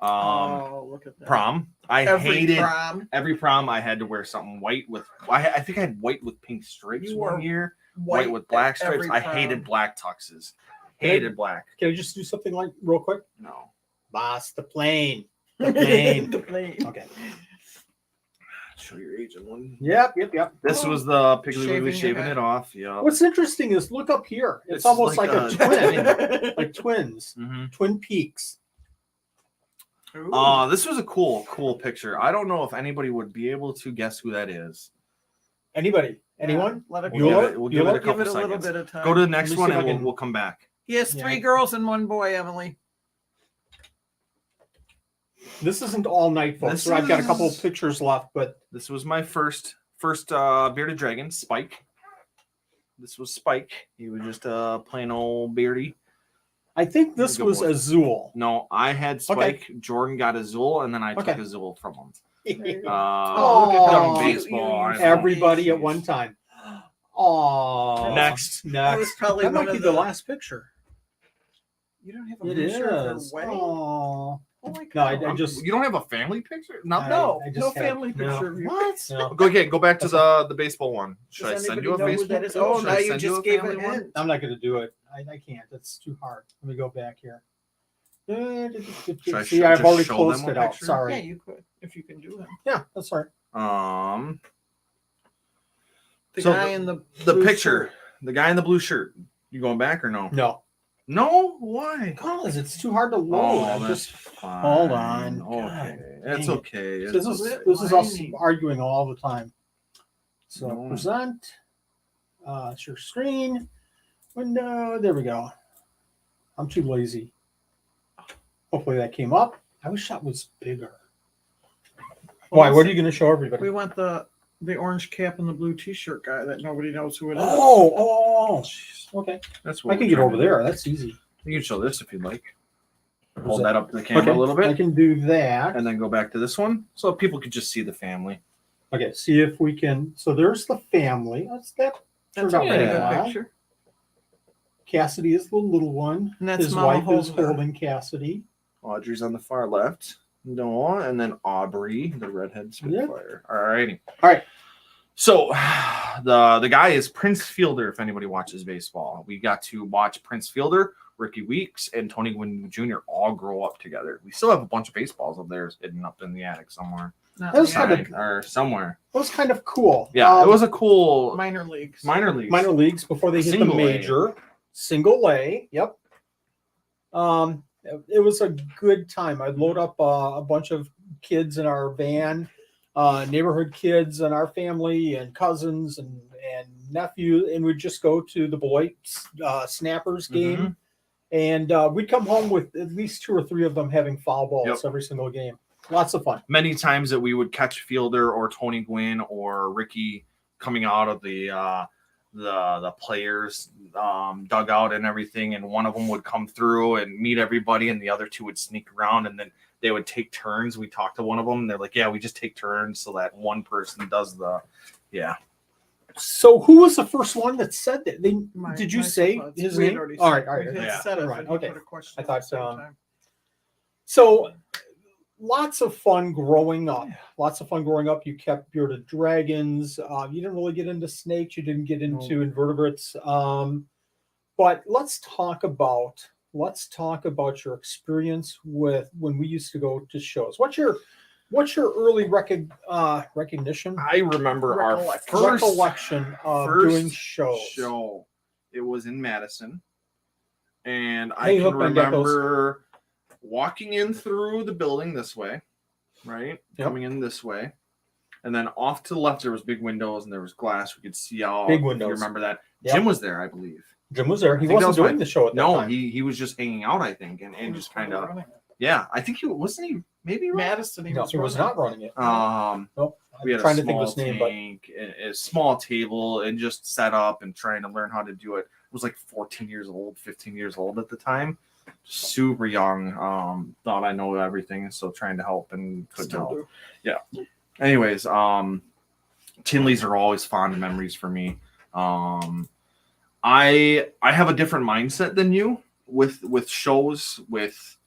oh, look at that. Prom. I Every hated prom. every prom. I had to wear something white with. I think I had white with pink stripes You one were year. White with black at stripes. every I prom. hated black tuxes. Can I- Hated black. Can I just do something like real quick? No. Boss, the plane. The plane. The plane. Okay. Show your age in one. Yep. This was the Piggly Shaving Wiggly your shaving head. it off. Yeah. What's interesting is look up here. It's It's almost like like, a a twin, like twins, Mm-hmm. Twin Peaks. Ooh. This was a cool picture. I don't know if anybody would be able to guess who that is. Anybody? Anyone? Let it We'll Bueller? give it, we'll give it a Bueller? give couple it a little seconds. bit of time. Go to the next Let me one see if and I can- we'll come back. He has Yeah. 3 girls and 1 boy, Emily. This isn't all night, folks. This So I've got a couple is- of pictures left, but This was my first bearded dragon, Spike. This was Spike. He was just a plain old beardy. I think this Good was boy. Azul. No, I had Spike. Jordan got Azul, and then I took Okay. Azul from him. There you go. Oh, look at young how cute baseball. you I used know. Everybody at Jeez. one time. Oh, Next. That was probably That one might be of the last picture. You don't have a It picture of their is. wedding? Oh, Oh my No, I god. just- You don't have a family picture? No. I- no, I just no had- family no. picture of you. What? no. Go back to the baseball one. Should I Does send anybody you a know who Facebook? that is? picture? Oh, Should now I you send just a gave family it one? in. I'm not going to do it. I can't. That's too hard. Let me go back here. I See, I've just already show closed them a it out. picture? Sorry. Yeah, you could if you can do them. Yeah, that's all right. The So guy in the The blue picture, shirt. the guy in the blue shirt. You going back or no? No. No? Why? Because it's too hard to load. Oh, I that's just fine. hold on. Okay, God that's dang it. okay. this It's is okay. this is us whiny. arguing all the time. So No. present. Share screen. Window. There we go. I'm too lazy. Hopefully that came up. I wish that was bigger. Why? What are you going to show everybody? We want the orange cap and the blue T-shirt guy that nobody knows who it is. Oh, okay. That's I what can we're get trying over to there. do. That's easy. You can show this if you'd like. Where's Hold that? that up to the camera Okay, a little I bit, can do that. and then go back to this one, so people could just see the family. Okay, see if we can. So there's the family. That's that. That's Turned a out pretty really good well. picture. Cassidy is the little one. And that's His Mama wife is holding her. holding Cassidy. Audrey's on the far left. Noah, and then Aubrey, the redhead Spitfire. All righty. All right. So the guy is Prince Fielder, if anybody watches baseball. We got to watch Prince Fielder, Ricky Weeks, and Tony Gwynn Jr. all grow up together. We still have a bunch of baseballs up there hidden up in the attic somewhere. Not That was the kind of- Or somewhere. It was kind of cool. Yeah, it was a cool minor leagues. minor league. minor leagues before they hit the Single A. major. Single A. Yep. It was a good time. I'd load up a bunch of kids in our van. neighborhood kids and our family and cousins and nephew, and we'd just go to the Beloit Snappers game, and we'd come home with at least 2 or 3 of them having foul balls every single game. Lots of fun. Many times that we would catch Fielder or Tony Gwynn or Ricky coming out of the players dugout and everything, and one of them would come through and meet everybody, and the other 2 would sneak around, and then they would take turns. We talked to one of them, and they're like, "Yeah, we just take turns so that one person does the." So who was the first one that said that? Did you my say thoughts. his We had name? already All said- right, we had yeah. said it, Right, but he okay. put a question I at the thought same so. time. So lots of fun growing up. You kept bearded dragons. You didn't really get into snakes. You didn't get into invertebrates. But let's talk about your experience with when we used to go to shows. What's your early recognition? I remember our first recollection of doing shows. show. It was in Madison, and I Hey, can Hook and remember walking in through the building this way, right? Yep. Coming in this way, and then off to the left there was big windows and there was glass. We could see out. Big if windows. you remember that? Yep. Jim was there, I believe. Jim was there. He I think that wasn't was doing the show at that time. he was just hanging out, I think, and just kind of Running. I think he wasn't he maybe running? Madison. No, he was not running it. Nope. We had I'm trying a to think small of his name, but tank, a small table, and just set up and trying to learn how to do it. I was like 14 years old, 15 years old at the time. Super young. Thought I know everything, so trying to help and couldn't Still help. do. Yeah. Anyways, Tinleys are always fond memories for me. I have a different mindset than you with shows, with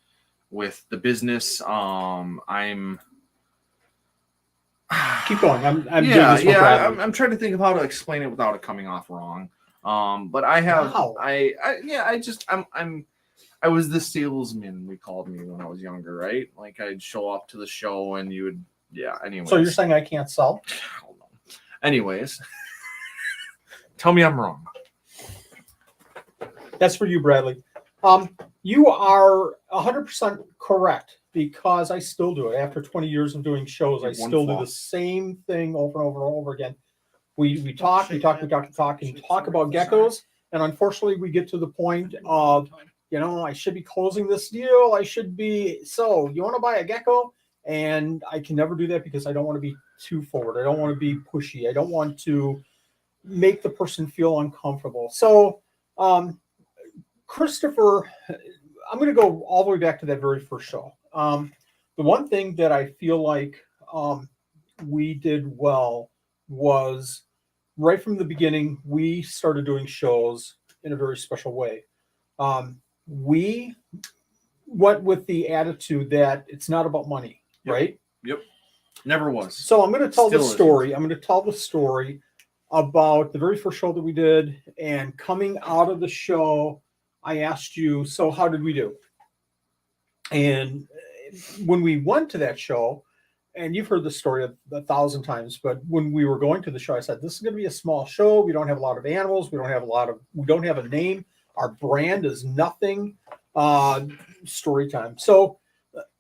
the business. I'm keep going. I'm doing this for Bradley. I'm trying to think of how to explain it without it coming off wrong. But I have Wow. I was the salesman, we called me when I was younger, right? Like I'd show up to the show and you would anyways. So you're saying I can't sell? Hold on. Anyways. Tell me I'm wrong. That's for you, Bradley. You are 100% correct, because I still do it. After 20 years of doing shows, I One still do flaw. the same thing over and over and over again. We talk about geckos, and unfortunately we get to the point of, I should be closing this deal. So you want to buy a gecko? And I can never do that because I don't want to be too forward. I don't want to be pushy. I don't want to make the person feel uncomfortable. So, Christopher, I'm going to go all the way back to that very first show. The one thing that I feel like we did well was right from the beginning, we started doing shows in a very special way. We went with the attitude that it's not about money, right? Yep. Never was. So I'm going to tell Still the story. I'm going to tell the story about the very first show that we did, and coming out of the show, I asked you, so how did we do? And when we went to that show, and you've heard the story 1,000 times, but when we were going to the show, I said, this is going to be a small show. We don't have a lot of animals. We don't have a name. Our brand is nothing. Story time. So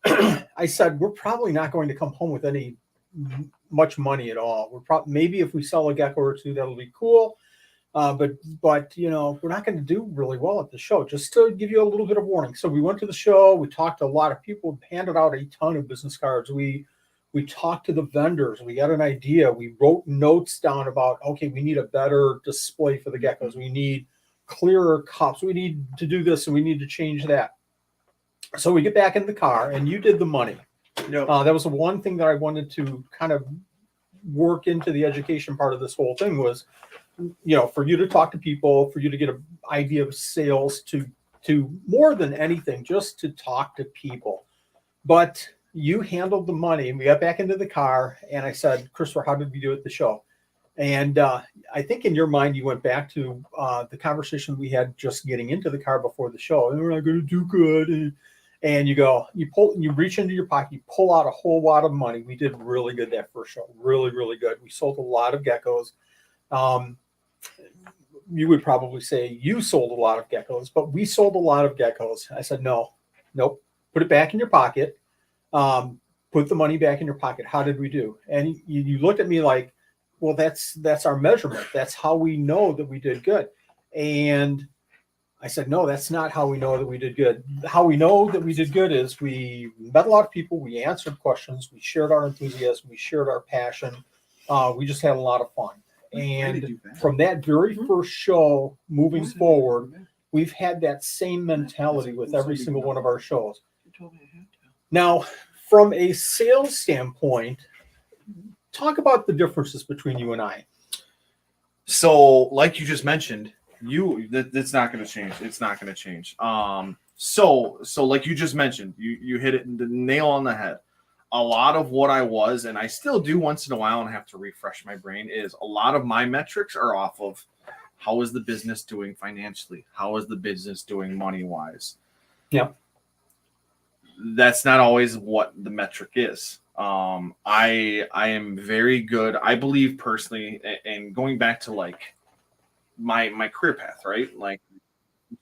I said, we're probably not going to come home with any much money at all. We're maybe if we sell a gecko or two, that'll be cool. But we're not going to do really well at the show, just to give you a little bit of warning. So we went to the show, we talked to a lot of people, handed out a ton of business cards. We talked to the vendors, we got an idea. We wrote notes down about, okay, we need a better display for the geckos. We need clearer cups. We need to do this and we need to change that. So we get back in the car and you did the money. Yep. That was the one thing that I wanted to kind of work into the education part of this whole thing was, for you to talk to people, for you to get an idea of sales, to more than anything, just to talk to people. But you handled the money, and we got back into the car, and I said, Christopher, how did we do at the show? And I think in your mind, you went back to the conversation we had just getting into the car before the show, and we're not going to do good. And you reach into your pocket, you pull out a whole lot of money. We did really good that first show, really, really good. We sold a lot of geckos. You would probably say you sold a lot of geckos, but we sold a lot of geckos. I said, nope, put it back in your pocket. put the money back in your pocket. How did we do? And you looked at me like, well, that's our measurement. That's how we know that we did good. And I said, no, that's not how we know that we did good. How we know that we did good is we met a lot of people. We answered questions. We shared our enthusiasm. We shared our passion. We just had a lot of fun. And from that very first show moving forward, we've had that same mentality with every single one of our shows. Now, from a sales standpoint, talk about the differences between you and I. So, like you just mentioned, that's not going to change. It's not going to change. So like you just mentioned, you hit it the nail on the head. A lot of what I was, and I still do once in a while, and have to refresh my brain, is a lot of my metrics are off of how is the business doing financially? How is the business doing money-wise? Yeah. That's not always what the metric is. I am very good. I believe personally, and going back to like my career path, right? Like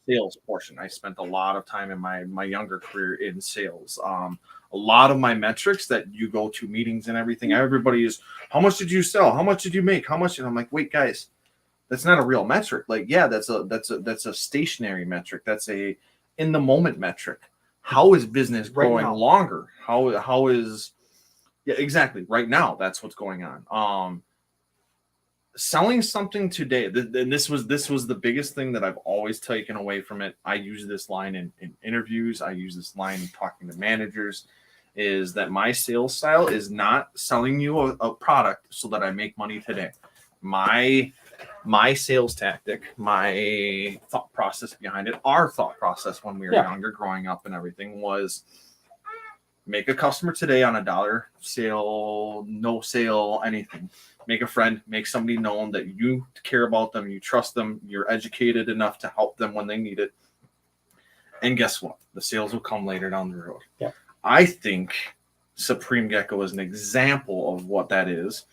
sales portion. I spent a lot of time in my younger career in sales. A lot of my metrics that you go to meetings and everything, everybody is, how much did you sell? How much did you make? How much? And I'm like, wait, guys, that's not a real metric. Like, yeah, that's a stationary metric. That's a in the moment metric. How is business growing longer? How is, yeah, exactly. Right now, that's what's going on. Selling something today, and this was the biggest thing that I've always taken away from it. I use this line in interviews. I use this line talking to managers, is that my sales style is not selling you a product so that I make money today. My sales tactic, my thought process behind it, our thought process when we were younger, growing up and everything, was make a customer today on $1 sale, no sale, anything. Make a friend, make somebody known that you care about them, you trust them, you're educated enough to help them when they need it. And guess what? The sales will come later down the road. Yeah. I think Supreme Gecko is an example of what that is.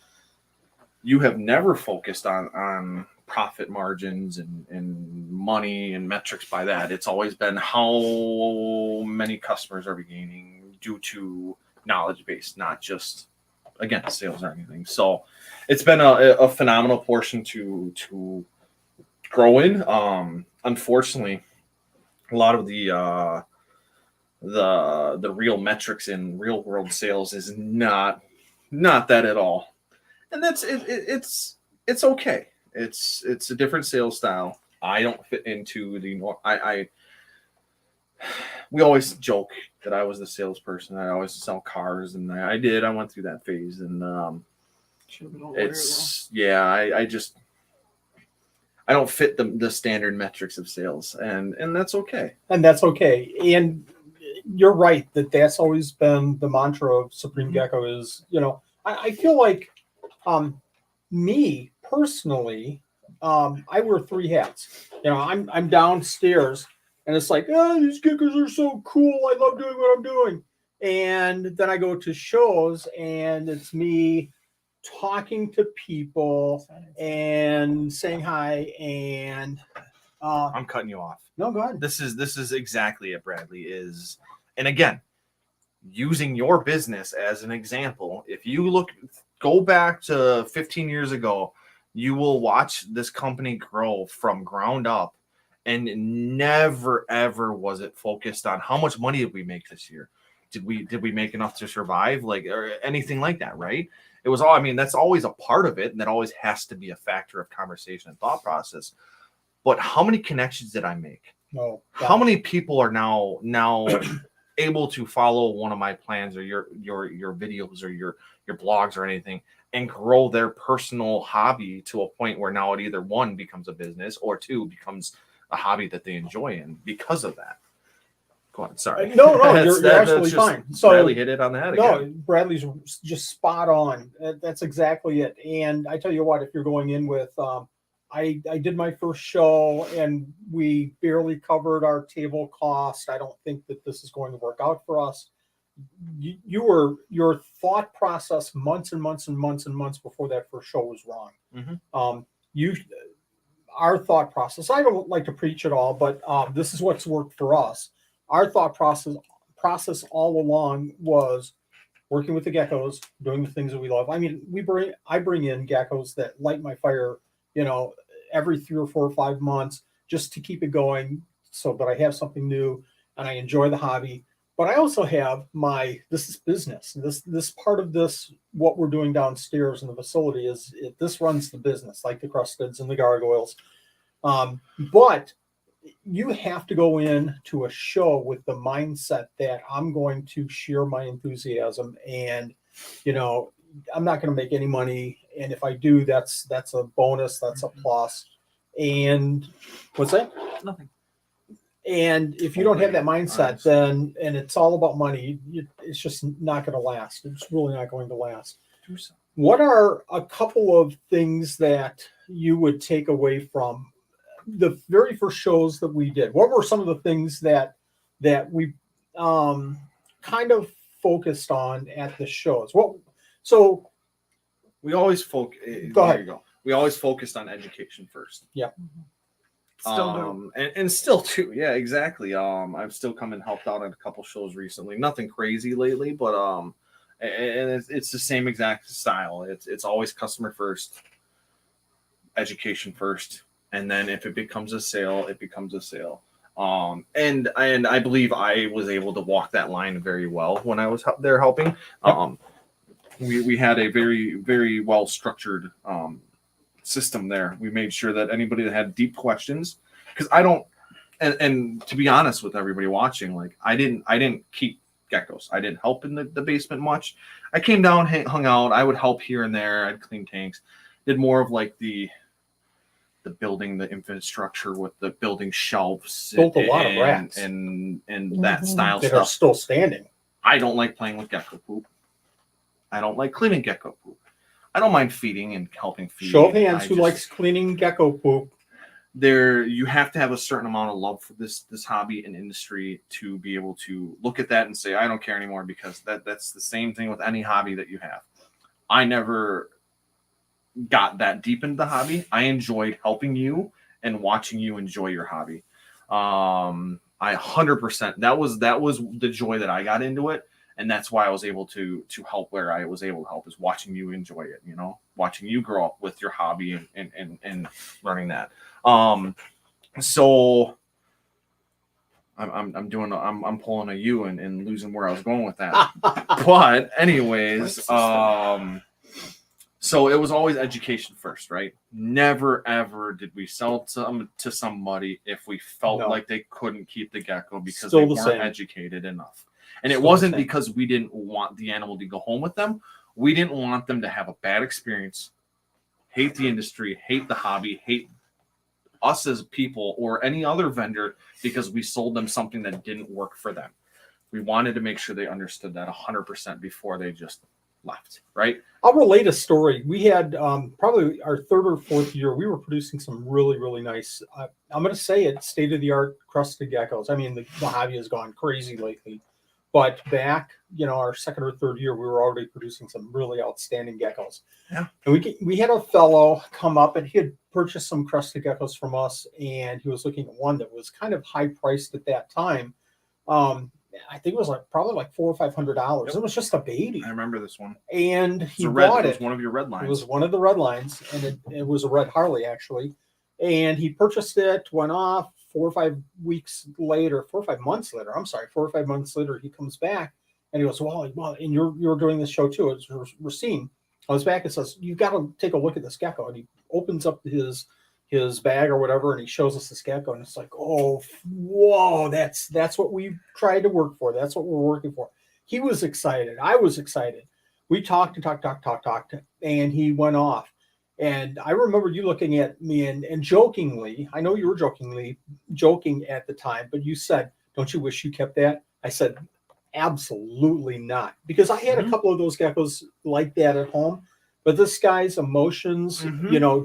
You have never focused on profit margins and money and metrics by that. It's always been how many customers are we gaining due to knowledge base, not just, again, sales or anything. So it's been a phenomenal portion to grow in. Unfortunately, a lot of the real metrics in real world sales is not that at all. And that's it's okay. It's a different sales style. I don't fit into the we always joke that I was the salesperson. I always sell cars, and I went through that phase, and I don't fit the standard metrics of sales, and that's okay. And that's okay. And you're right that's always been the mantra of Supreme Gecko is, I feel like me personally, I wear 3 hats. I'm downstairs and it's like, oh, these geckos are so cool. I love doing what I'm doing. And then I go to shows and it's me talking to people and saying hi. And I'm cutting you off. No, go ahead. This is exactly it, Bradley, and again, using your business as an example. If you go back to 15 years ago, you will watch this company grow from ground up, and never ever was it focused on how much money did we make this year? Did we make enough to survive, or anything like that, right? It was all, that's always a part of it, and that always has to be a factor of conversation and thought process. But how many connections did I make? No. How many people are now able to follow one of my plans or your videos or your blogs or anything and grow their personal hobby to a point where now it either 1 becomes a business or 2 becomes a hobby that they enjoy in because of that. Go on. Sorry. No, you're absolutely fine. So Bradley hit it on the head again. No, Bradley's just spot on. That's exactly it. And I tell you what, if you're going in with, I did my first show and we barely covered our table cost. I don't think that this is going to work out for us. Your thought process months and months and months and months before that first show was wrong. Mm-hmm. Our thought process, I don't like to preach at all, but this is what's worked for us. Our thought process all along was working with the geckos, doing the things that we love. I mean, I bring in geckos that light my fire, every 3 or 4 or 5 months just to keep it going so that I have something new and I enjoy the hobby. But I also have this is business. This part of this, what we're doing downstairs in the facility this runs the business, like the crusteds and the gargoyles. But you have to go in to a show with the mindset that I'm going to share my enthusiasm, and I'm not going to make any money, and if I do, that's a bonus, that's a plus. And what's that? Nothing. And if you don't have that mindset, then and it's all about money, it's just not going to last. It's really not going to last. What are a couple of things that you would take away from the very first shows that we did? What were some of the things that we kind of focused on at the shows? So we always Go ahead. You go. We always focused on education first. Yeah. Still do. And still too. Yeah, exactly. I've still come and helped out at a couple shows recently. Nothing crazy lately, but and it's the same exact style. It's always customer first, education first. And then if it becomes a sale, it becomes a sale. And I believe I was able to walk that line very well when I was there helping. We had a very, very well structured system there. We made sure that anybody that had deep questions, because I don't, and to be honest with everybody watching, like I didn't keep geckos. I didn't help in the basement much. I came down, hung out. I would help here and there. I'd clean tanks. Did more of like the building, the infrastructure with the building shelves. Built a lot of rats and that style that stuff. are still standing. I don't like playing with gecko poop. I don't like cleaning gecko poop. I don't mind feeding and helping feed. Show of hands who likes cleaning gecko poop. You have to have a certain amount of love for this hobby and industry to be able to look at that and say, I don't care anymore, because that's the same thing with any hobby that you have. I never got that deep into the hobby. I enjoyed helping you and watching you enjoy your hobby. I 100%, that was the joy that I got into it. And that's why I was able to help where I was able to help, is watching you enjoy it, watching you grow up with your hobby and learning that. So I'm pulling a U and losing where I was going with that. But anyways, so it was always education first, right? Never ever did we sell to somebody if we felt like they couldn't keep the gecko because they weren't educated enough. And it wasn't because we didn't want the animal to go home with them. We didn't want them to have a bad experience, hate the industry, hate the hobby, hate us as people or any other vendor because we sold them something that didn't work for them. We wanted to make sure they understood that 100% before they just left, right? I'll relate a story. We had probably our 3rd or 4th year, we were producing some really, really nice, I'm going to say it, state-of-the-art crusted geckos. I mean, the hobby has gone crazy lately. But back, our 2nd or 3rd year, we were already producing some really outstanding geckos. Yeah. And we had a fellow come up, and he had purchased some crusted geckos from us, and he was looking at one that was kind of high priced at that time. I think it was probably $400 or $500. Yep. It was just a baby. I remember this one. And he bought it. It was one of your red lines. It was one of the red lines, and it was a red Harley, actually. And he purchased it, went off. 4 or 5 months later, he comes back and he goes, well, and you're doing this show too. It's Racine. I was back and says, you've got to take a look at this gecko. And he opens up his bag or whatever, and he shows us this gecko, and it's like, oh, whoa, that's what we tried to work for. That's what we're working for. He was excited. I was excited. We talked, and he went off. And I remember you looking at me and jokingly, I know you were joking at the time, but you said, don't you wish you kept that? I said, absolutely not. Because I had a couple of those geckos like that at home, but this guy's emotions,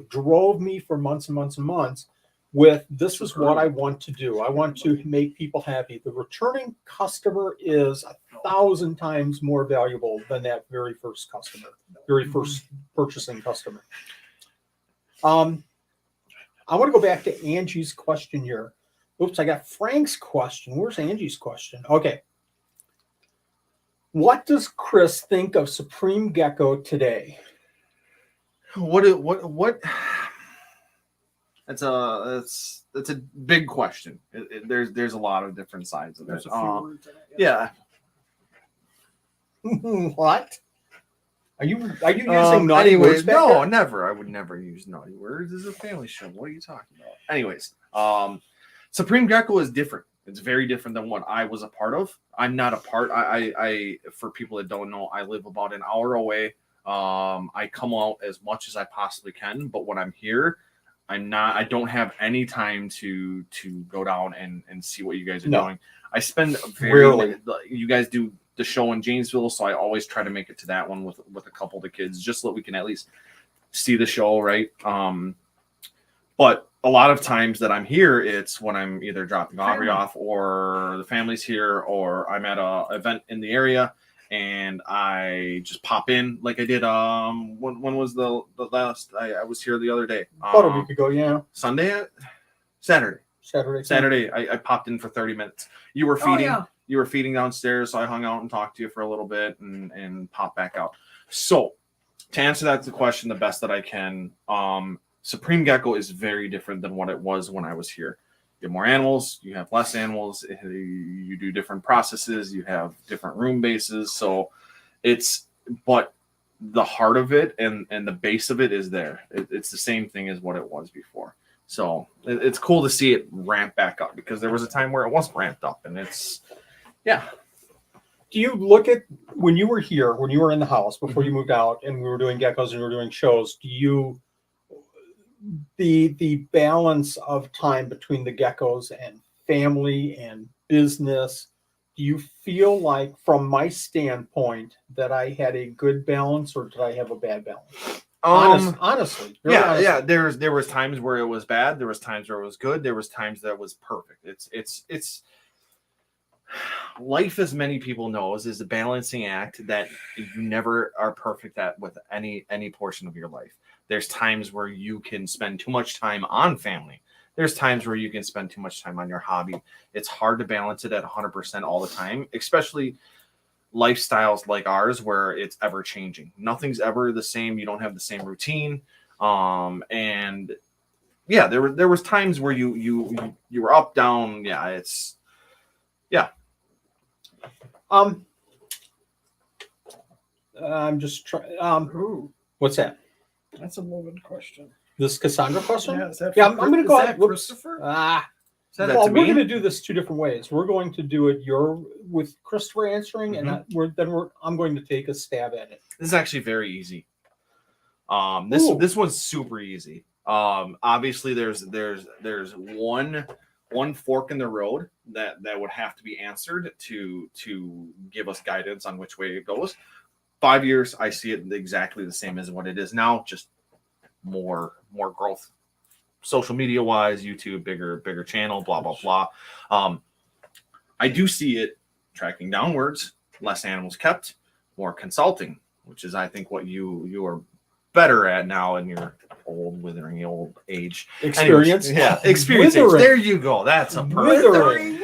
drove me for months and months and months with, this is what I want to do. I want to make people happy. The returning customer is 1,000 times more valuable than that very first purchasing customer. I want to go back to Angie's question here. Oops, I got Frank's question. Where's Angie's question? Okay. What does Chris think of Supreme Gecko today? What? That's a big question. There's a lot of different sides of There's it. a few words in it. Yeah. What? Are you using naughty anyways, words back no, there? never. I would never use naughty words. This is a family show. What are you talking about? Anyways, Supreme Gecko is different. It's very different than what I was a part of. I'm not a part. I for people that don't know, I live about an hour away. I come out as much as I possibly can, but when I'm here, I don't have any time to go down and see what you guys are doing. I spend Rarely. You guys do the show in Janesville, so I always try to make it to that one with a couple of the kids, just so that we can at least see the show, right? But a lot of times that I'm here, it's when I'm either dropping Aubrey off, or the family's here, or I'm at a event in the area, and I just pop in like I did. When was the last I was here the other day? About a week ago, yeah. Saturday. I popped in for 30 minutes. You were feeding. Oh, yeah. You were feeding downstairs, so I hung out and talked to you for a little bit and popped back out. So to answer that the question the best that I can, Supreme Gecko is very different than what it was when I was here. You have more animals, you have less animals, you do different processes, you have different room bases. So but the heart of it and the base of it is there. It's the same thing as what it was before. So it's cool to see it ramp back up, because there was a time where it wasn't ramped up, and yeah. Do you look at when you were here, when you were in the house before you moved out, and we were doing geckos and we were doing shows? Do you the balance of time between the geckos and family and business? Do you feel like, from my standpoint, that I had a good balance, or did I have a bad balance? Honestly, yeah. There was times where it was bad. There was times where it was good. There was times that it was perfect. It's life, as many people know, is a balancing act that you never are perfect at with any portion of your life. There's times where you can spend too much time on family. There's times where you can spend too much time on your hobby. It's hard to balance it at 100% all the time, especially lifestyles like ours, where it's ever changing. Nothing's ever the same. You don't have the same routine. And yeah, there was times where you were up, down. Yeah. I'm just trying. What's that? That's a moving question. This Cassandra question? Yeah, I'm going to go ahead. Christopher? We're going to do this two different ways. We're going to do it with Christopher answering, and I'm going to take a stab at it. This is actually very easy. This one's super easy. Obviously, there's one fork in the road that would have to be answered to give us guidance on which way it goes. 5 years, I see it exactly the same as what it is now, just more growth, social media wise, YouTube, bigger channel, blah blah blah. I do see it tracking downwards, less animals kept, more consulting, which is, I think, what you are better at now in your withering old age. Experience. Anyways, yeah, experience. There you go. That's a perfect. Withering.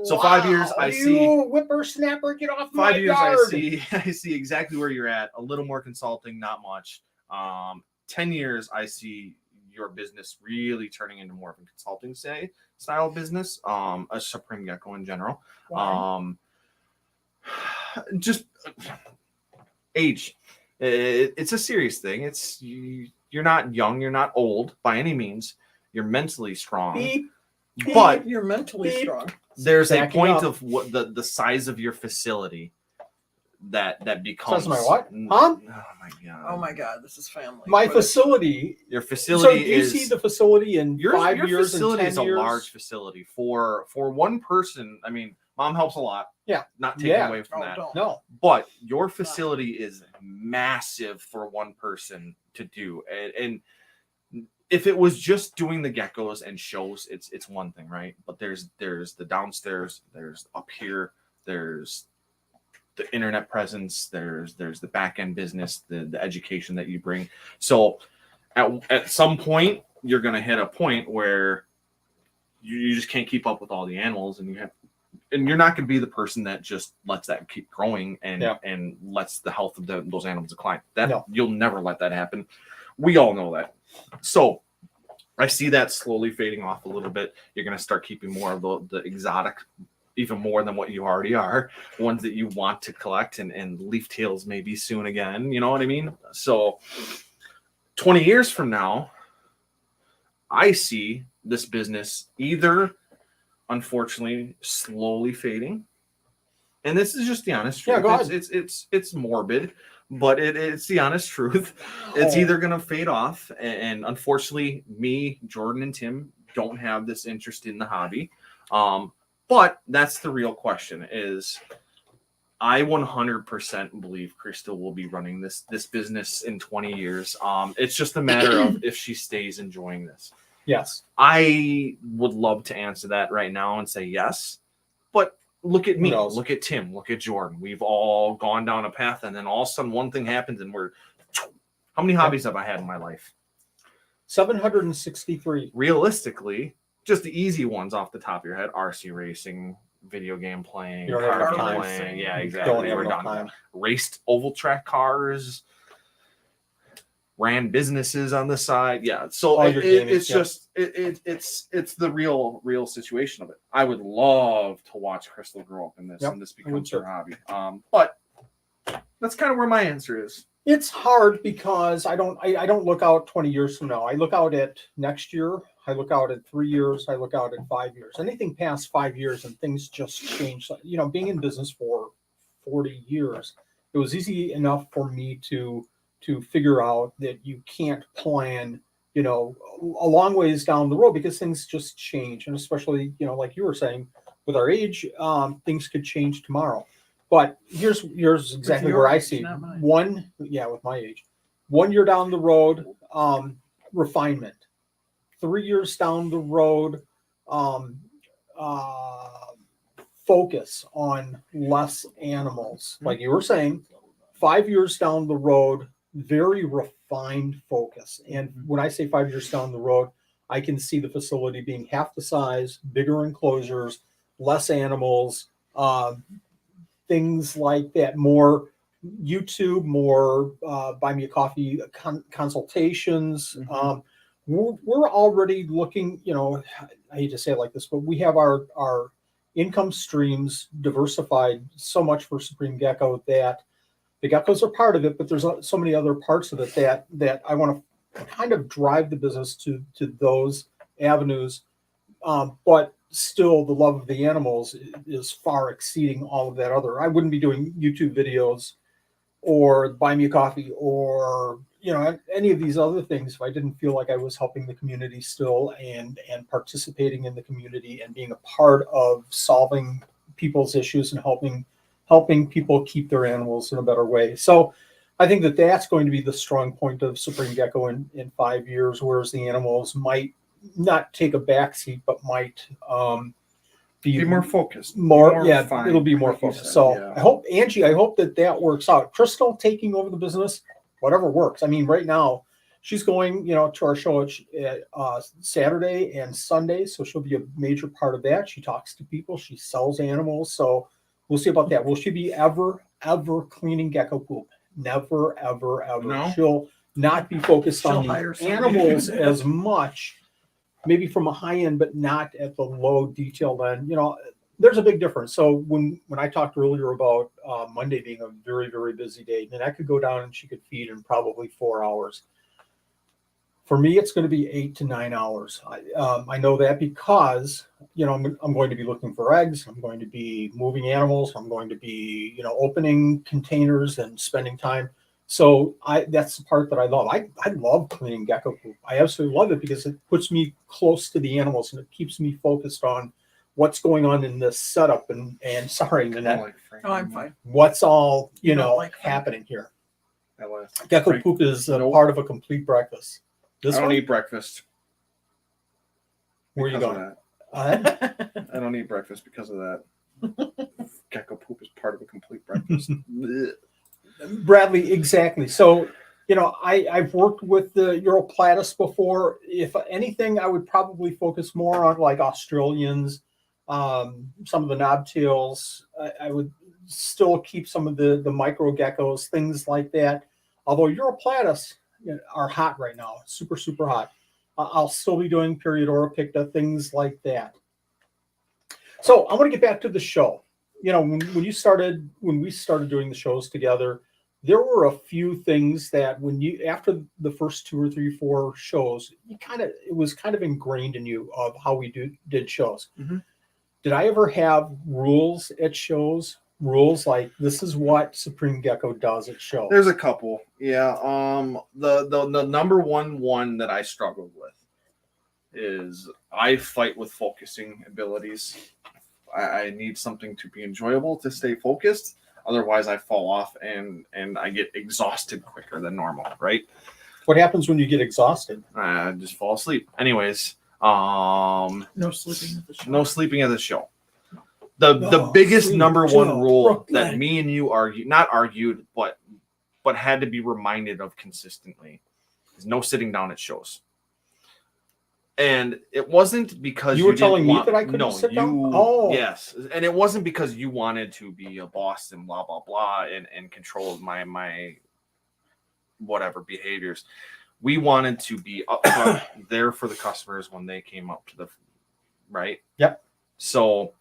So 5 years, I see. You whippersnapper, get off 5 my years, yard. I see exactly where you're at. A little more consulting, not much. 10 years, I see your business really turning into more of a consulting style business. A Supreme Gecko in general. Wow. Just age. It's a serious thing. You're not young, you're not old by any means. You're mentally strong. Beep. But you're mentally strong. There's a Backing point up. of what the size of your facility that becomes. Says my what? Huh? Oh my god. Oh my god, this is family. My facility. Your So facility do you see the facility in your 5 years facility and 10 is a years? large facility for one person. I mean, mom helps a lot. Yeah. Not taking away from that. No. But your facility is massive for one person to do. And if it was just doing the geckos and shows, it's one thing, right? But there's the downstairs, there's up here, there's the internet presence, there's the back end business, the education that you bring. So at some point, you're gonna hit a point where you just can't keep up with all the animals, and and you're not going to be the person that just lets that keep growing and Yeah. and lets the health of those animals decline. That No. You'll never let that happen. We all know that. So I see that slowly fading off a little bit. You're going to start keeping more of the exotic, even more than what you already are, ones that you want to collect, and leaf tails maybe soon again. You know what I mean? So 20 years from now, I see this business either, unfortunately, slowly fading. And this is just the honest truth. Yeah, go ahead. It's morbid, but it's the honest truth. It's either going to fade off, and unfortunately, me, Jordan, and Tim don't have this interest in the hobby. But that's the real question. Is I 100% believe Crystal will be running this business in 20 years. It's just a matter of if she stays enjoying this. Yes. I would love to answer that right now and say yes, but look at me, Who knows? look at Tim, look at Jordan. We've all gone down a path, and then all of a sudden one thing happens, and how many hobbies have I had in my life? 763. Realistically, just the easy ones off the top of your head: RC racing, video game playing, You don't have car enough game time. playing. Yeah, You exactly. don't have We're enough done. time. Raced oval track cars, ran businesses on the side. Yeah, so All your gaming, it's just it's the real situation of it. I would love to watch Crystal grow up in this, Yep, and this I would becomes too. her hobby. But that's kind of where my answer is. It's hard because I don't look out 20 years from now. I look out at next year. I look out at 3 years. I look out at 5 years. Anything past 5 years and things just change. You know, being in business for 40 years, it was easy enough for me to figure out that you can't plan, you know, a long ways down the road because things just change. And especially, you know, like you were saying, with our age, things could change tomorrow. But here's exactly your where I age, see not mine. with my age, 1 year down the road, refinement. 3 years down the road, focus on less animals. Like you were saying, 5 years down the road, very refined focus. And when I say 5 years down the road, I can see the facility being half the size, bigger enclosures, less animals, things like that, more YouTube, more buy me a coffee consultations. We're already looking, you know, I hate to say it like this, but we have our income streams diversified so much for Supreme Gecko that the geckos are part of it, but there's so many other parts of it that I want to kind of drive the business to those avenues. But still, the love of the animals is far exceeding all of that other. I wouldn't be doing YouTube videos or buy me a coffee or, you know, any of these other things if I didn't feel like I was helping the community still and participating in the community and being a part of solving people's issues and helping people keep their animals in a better way. So I think that that's going to be the strong point of Supreme Gecko in 5 years, whereas the animals might not take a backseat, but might Be more focused. Refined, it'll be more like you focused. said, So yeah. I hope, Angie, that works out. Crystal taking over the business, whatever works. I mean, right now she's going, you know, to our show at Saturday and Sunday, so she'll be a major part of that. She talks to people, she sells animals, so we'll see about that. Will she be ever cleaning gecko poop? Never, ever. No. She'll not be focused She'll on the hire somebody. animals as much. Maybe from a high end, but not at the low detailed end. You know, there's a big difference. So when I talked earlier about Monday being a very, very busy day, then I could go down and she could feed in probably 4 hours. For me, it's going to be 8 to 9 hours. I know that because, you know, I'm going to be looking for eggs. I'm going to be moving animals. I'm going to be, you know, opening containers and spending time. So that's the part that I love. I love cleaning gecko poop. I absolutely love it because it puts me close to the animals and it keeps me focused on what's going on in this setup. And sorry, Nanette, Oh, I'm fine. what's all, You don't know, like Frank? happening here. Frank, Gecko poop is a nope. part of a complete breakfast. This I don't one? eat breakfast. Where are you because going? of that. I don't eat breakfast because of that. Gecko poop is part of a complete breakfast. Blech. Bradley, exactly. So, you know, I've worked with the Europlatus before. If anything, I would probably focus more on like Australians, some of the knobtails. I would still keep some of the micro geckos, things like that. Although Europlatus are hot right now, super, super hot. I'll still be doing Periodora picta, things like that. So I want to get back to the show. When we started doing the shows together, there were a few things that after the first 2 or 3, 4 shows, it was kind of ingrained in you of how we did shows. Mm-hmm. Did I ever have rules at shows? Rules like this is what Supreme Gecko does at shows? There's a couple. Yeah. The number one that I struggled with is I fight with focusing abilities. I need something to be enjoyable to stay focused. Otherwise, I fall off and I get exhausted quicker than normal, right? What happens when you get exhausted? I just fall asleep. Anyways, no sleeping at the show. No sleeping at the show. The biggest number one rule that me and you argued, but had to be reminded of consistently is no sitting down at shows. And it wasn't because you were telling me that I couldn't sit down. Oh, yes, and it wasn't because you wanted to be a boss and blah blah blah and control my whatever behaviors. We wanted to be up front there for the customers when they came up to the right. Yep. So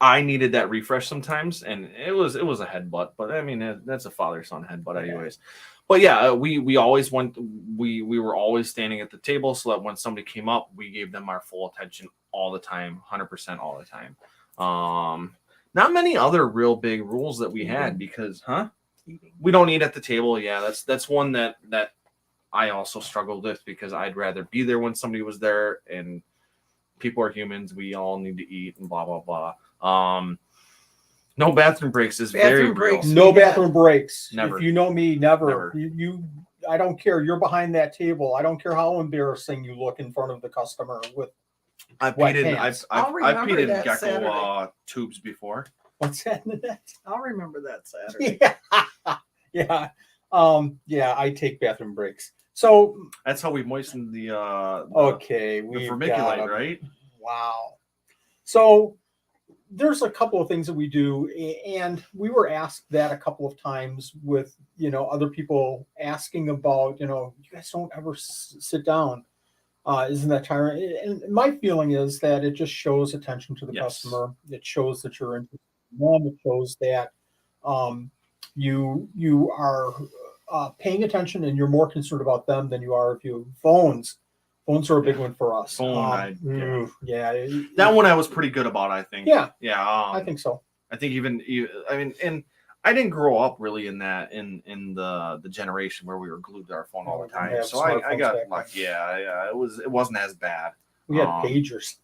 I needed that refresh sometimes, and it was a headbutt, but I mean that's a father-son headbutt anyways. But yeah, we always we were always standing at the table so that when somebody came up, we gave them our full attention all the time, 100% all the time. Not many other real big rules that we had because, we don't eat at the table. Yeah, that's one that I also struggled with because I'd rather be there when somebody was there, and people are humans. We all need to eat and blah blah blah. No bathroom breaks is very real. No bathroom breaks. Never. If you know me, never. You I don't care. You're behind that table. I don't care how embarrassing you look in front of the customer with I've wet peed in pants. I've peed in gecko tubes before. What's that? I'll remember that Saturday. Yeah. Yeah, I take bathroom breaks. So that's how we moistened the vermiculite, right? Wow. So there's a couple of things that we do, and we were asked that a couple of times with other people asking about you guys don't ever sit down. Isn't that tiring? And my feeling is that it just shows attention to the customer. It shows that you're interested in them. It shows that you are paying attention and you're more concerned about them than you are if you phones. Phones are a big one for us. That one I was pretty good about, I think. Yeah. I think so. I think and I didn't grow up really in the generation where we were glued to our phone all the time. So I got lucky. Yeah. It wasn't as bad. We had pagers.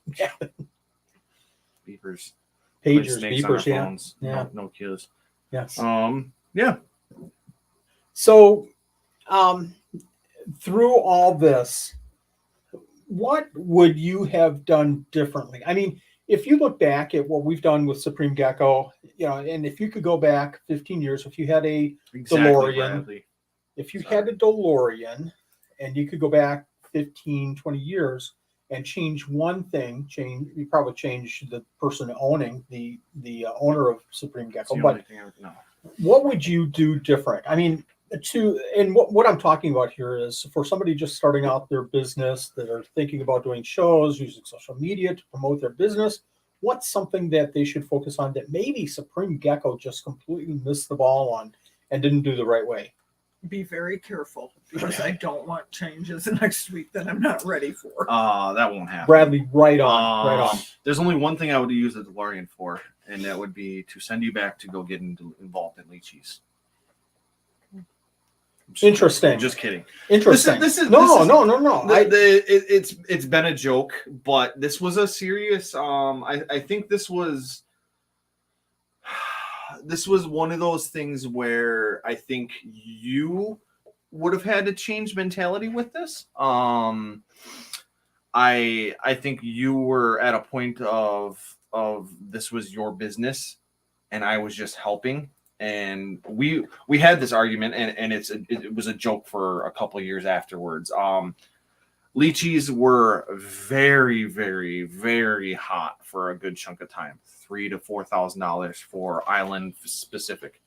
Beepers. Beepers, yeah. Phones. Yeah. No cues. Yes. Yeah. So through all this, what would you have done differently? I mean, if you look back at what we've done with Supreme Gecko, and if you could go back 15 years, if you had a DeLorean, had a DeLorean and you could go back 15, 20 years and change one thing, you probably change the person owning the owner of Supreme Gecko. But what would you do different? I mean, what I'm talking about here is for somebody just starting out their business that are thinking about doing shows, using social media to promote their business, what's something that they should focus on that maybe Supreme Gecko just completely missed the ball on and didn't do the right way? Be very careful because I don't want changes next week that I'm not ready for. That won't happen. Bradley, right on. There's only one thing I would use the DeLorean for, and that would be to send you back to go get involved in lychees. Interesting. Just kidding. Interesting. No. It's been a joke, but this was a serious. I think this was one of those things where I think you would have had to change mentality with this. I think you were at a point of this was your business, and I was just helping. And we had this argument, and it was a joke for a couple of years afterwards. Lychees were very, very, very hot for a good chunk of time. $3,000 to $4,000 for island specific.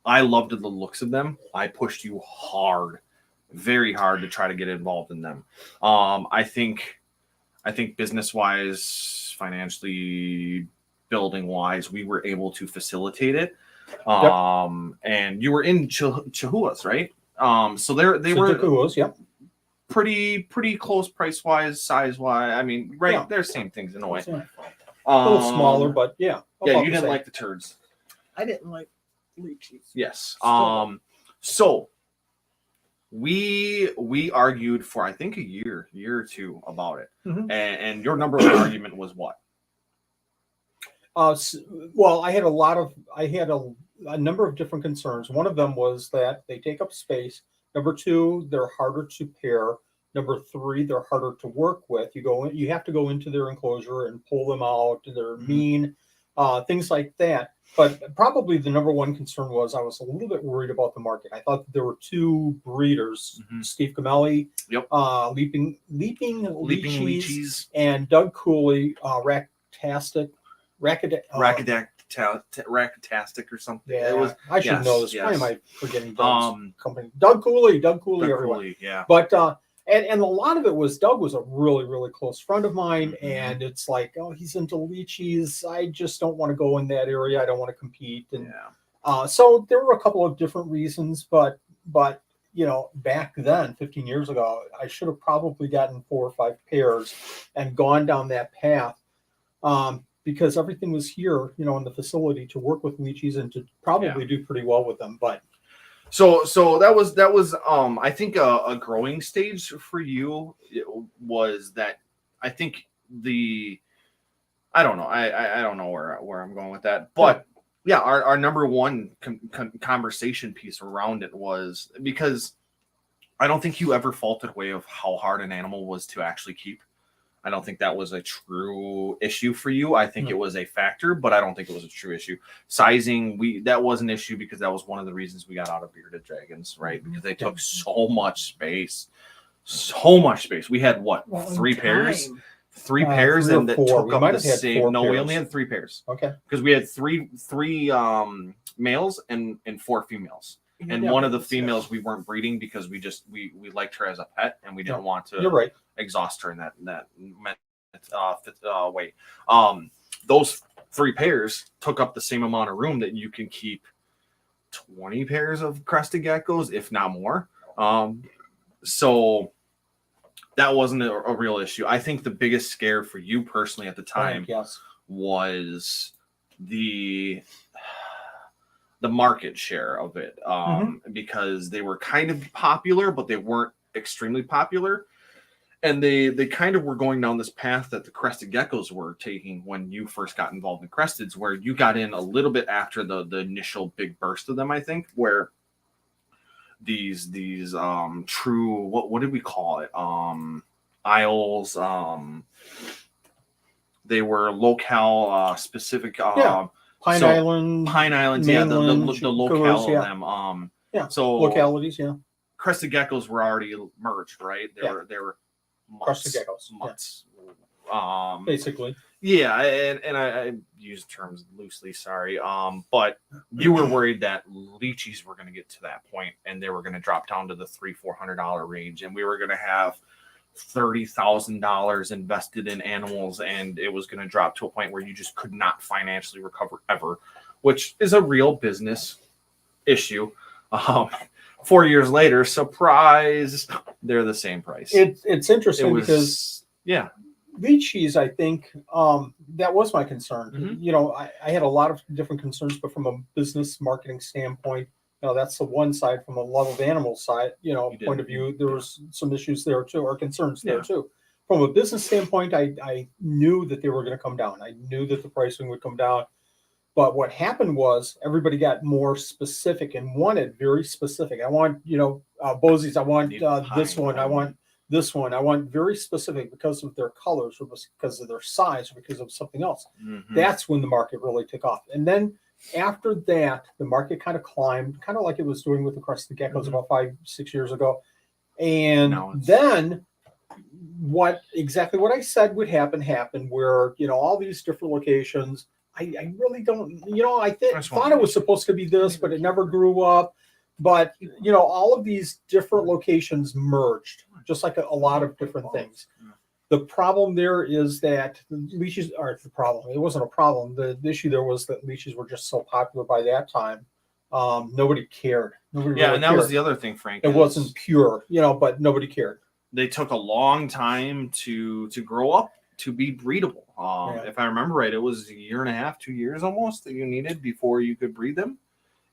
I loved the looks of them. I pushed you hard, very hard to try to get involved in them. I think business wise, financially, building wise, we were able to facilitate it. And you were in Chihuahuas, right? So they were Chihuahuas, yep. pretty close price wise, size wise. I mean, right? Yeah. They're same things in a way. A little smaller, but yeah. Yeah, you didn't like the turds. I didn't like lychees. Yes. Still. So we argued for I think a year or two about it, and your number one argument was what? Well, I had a number of different concerns. One of them was that they take up space. Number two, they're harder to pair. Number three, they're harder to work with. You have to go into their enclosure and pull them out. They're mean, things like that. But probably the number one concern was I was a little bit worried about the market. I thought that there were two breeders, Steve Gamelli, Yep. Leaping Lychees, and Doug Cooley, Racketastic or something. Yeah, It was. I should yes, know this. yes. Why am I forgetting Doug's company? Doug Cooley, Doug everyone. Cooley, yeah. But and a lot of it was Doug was a really, really close friend of mine, and it's like, oh, he's into lychees. I just don't want to go in that area. I don't want to compete, and so there were a couple of different reasons, but back then, 15 years ago, I should have probably gotten 4 or 5 pairs and gone down that path. Because everything was here, in the facility to work with lychees and to probably do pretty well with them. But so that was I think a growing stage for you was that I think I don't know I don't know where I'm going with that, but yeah, our number one conversation piece around it was because I don't think you ever faulted away of how hard an animal was to actually keep. I don't think that was a true issue for you. I think it was a factor, but I don't think it was a true issue. Sizing, that was an issue because that was one of the reasons we got out of bearded dragons, right? Because they took so much space. We had what, 3 pairs? 3 pairs, 3 or and that 4. took We up might the have had same. 4 No, we pairs. only had 3 pairs. Okay, because we had three males and 4 females. And one of the females we weren't breeding because we liked her as a pet and we didn't want to. You're right. Exhaust her in that way. Those 3 pairs took up the same amount of room that you can keep 20 pairs of crested geckos, if not more. So that wasn't a real issue. I think the biggest scare for you personally at the time was the market share of it, because they were kind of popular, but they weren't extremely popular. And they kind of were going down this path that the crested geckos were taking when you first got involved in cresteds, where you got in a little bit after the initial big burst of them, I think, where these true, what did we call it? Isles. They were locale specific. Pine Islands, mainland, the locale of them. So localities, crested geckos were already merged, right? They were crested geckos, mutts. Basically. Yeah, and I use terms loosely, sorry. But you were worried that lychees were going to get to that point and they were going to drop down to the $300-$400 range, and we were going to have $30,000 invested in animals, and it was going to drop to a point where you just could not financially recover ever, which is a real business issue. 4 years later, surprise, they're the same price. It's interesting because lychees, I think that was my concern. I had a lot of different concerns, but from a business marketing standpoint, that's the one side. From a love of animals side, point of view, there was some issues there too, or concerns there too. From a business standpoint, I knew that they were going to come down. I knew that the pricing would come down. But what happened was everybody got more specific and wanted very specific. I want, Bosies. I want this one. I want this one. I want very specific because of their colors or because of their size or because of something else. That's when the market really took off. And then after that, the market kind of climbed, kind of like it was doing with the crested geckos about 5-6 years ago. And then exactly what I said would happen, where, all these different locations, I really don't, I thought it was supposed to be this, but it never grew up. But, all of these different locations merged, just like a lot of different things. The problem there is that leashes aren't the problem. It wasn't a problem. The issue there was that leashes were just so popular by that time. Nobody cared. Nobody really and that cared. was the other thing, Frank. It wasn't pure, but nobody cared. They took a long time to grow up to be breedable. If I remember right, it was 1.5 2 years almost that you needed before you could breed them.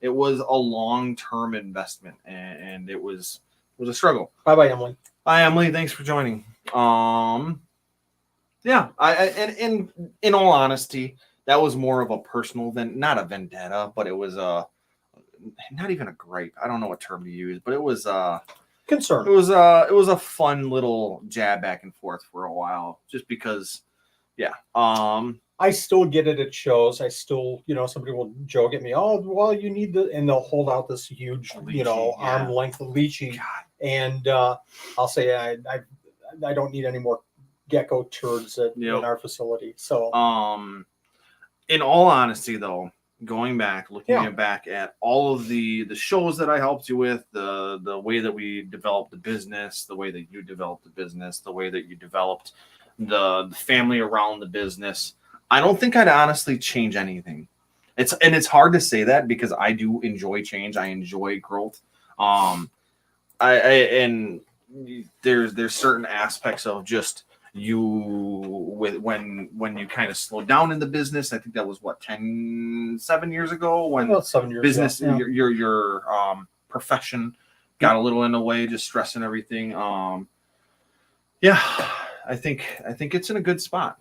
It was a long-term investment, and it was a struggle. Bye, Emily. Hi, Emily. Thanks for joining. Yeah, and in all honesty, that was more of a personal not a vendetta, but it was not even a gripe. I don't know what term to use, but it was concern. It was a fun little jab back and forth for a while, just because. Yeah. I still get it at shows. I still, somebody will joke at me, oh, well, you need and they'll hold out this huge, arm length of lychee. God. And I'll say, I don't need any more gecko turds in our facility. So, in all honesty, though, going back, looking back at all of the shows that I helped you with, the way that we developed the business, the way that you developed the business, the way that you developed the family around the business, I don't think I'd honestly change anything. It's hard to say that because I do enjoy change. I enjoy growth. And there's certain aspects of just you with when you kind of slowed down in the business. I think that was 7 years ago when about 7 years business ago, your profession got a little in the way, just stress and everything. I think it's in a good spot.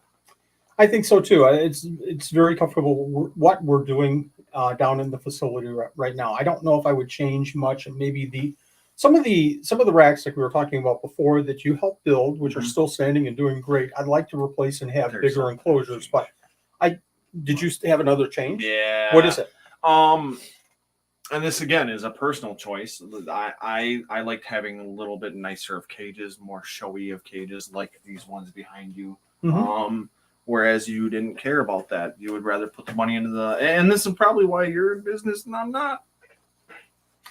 I think so too. It's very comfortable what we're doing down in the facility right now. I don't know if I would change much. Maybe some of the racks like we were talking about before that you helped build, which are still standing and doing great. I'd like to replace and have bigger enclosures. But did you have another change? Yeah. What is it? And this again is a personal choice. I liked having a little bit nicer of cages, more showy of cages, like these ones behind you. Mm-hmm. Whereas you didn't care about that. You would rather put the money into and this is probably why you're in business and I'm not.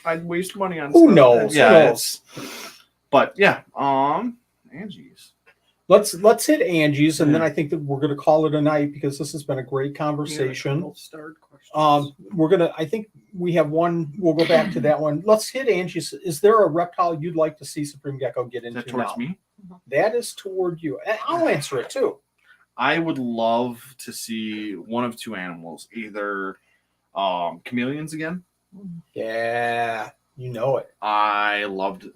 I'd waste money on who stuff. knows? Yeah, who knows? But yeah, Angie's. Let's hit Angie's, and then I think that we're going to call it a night because this has been a great conversation. I think we have one. We'll go back to that one. Let's hit Angie's. Is there a reptile you'd like to see Supreme Gecko get into? Is that towards me? That is toward you. I'll answer it too. I would love to see one of two animals, either chameleons again. Yeah, you know it. I loved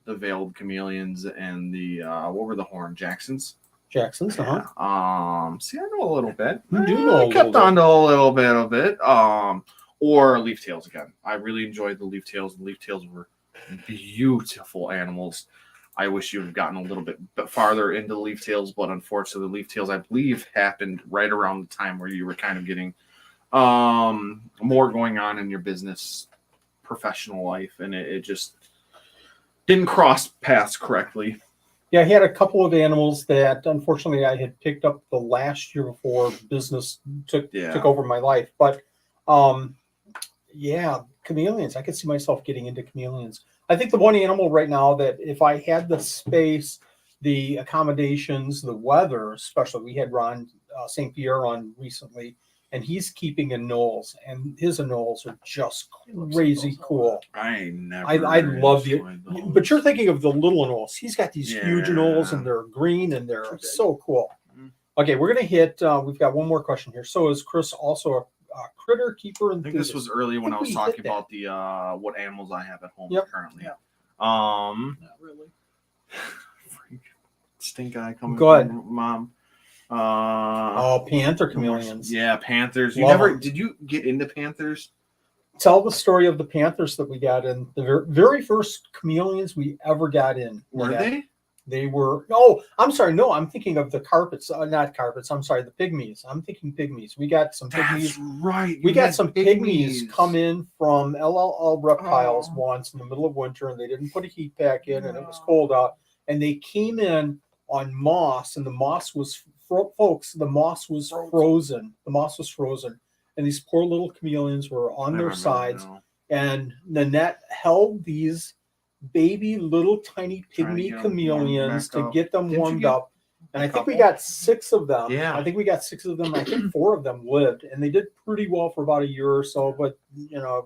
the veiled chameleons and the what were the horn Jacksons? Jacksons, See, I know a little bit. You do know. I kept on to a little bit of it. Or leaf tails again. I really enjoyed the leaf tails. The leaf tails were beautiful animals. I wish you had gotten a little bit farther into the leaf tails, but unfortunately, the leaf tails, I believe, happened right around the time where you were kind of getting more going on in your business, professional life, and it just didn't cross paths correctly. Yeah, I had a couple of animals that unfortunately I had picked up the last year before business took over my life. But chameleons. I could see myself getting into chameleons. I think the one animal right now that if I had the space, the accommodations, the weather, especially, we had Ron St. Pierre on recently, and he's keeping anoles, and his anoles are just crazy cool. I love but you're thinking of the little anoles. He's got these huge anoles, and they're green, and they're so cool. Okay, we're gonna hit. We've got one more question here. So is Chris also a critter keeper? I think this was early when I was talking about the what animals I have at home currently. Yeah. Not really. Stink eye coming. Go ahead, Mom. Panther chameleons. Yeah, panthers. Did you get into panthers? Tell the story of the panthers that we got in. The very first chameleons we ever got in. They were. Oh, I'm sorry. No, I'm thinking of the carpets. Not carpets. I'm sorry. The pygmies. I'm thinking pygmies. We got some pygmies. That's right. We got some pygmies come in from LLL Reptiles once in the middle of winter, and they didn't put a heat pack in, and it was cold out. And they came in on moss, and the moss was folks. The moss was frozen. The moss was frozen, and these poor little chameleons were on their sides. And Nanette held these baby little tiny pygmy chameleons to get them warmed up. And I think we got 6 of them. Yeah. I think we got 6 of them. I think 4 of them lived, and they did pretty well for about a year or so. But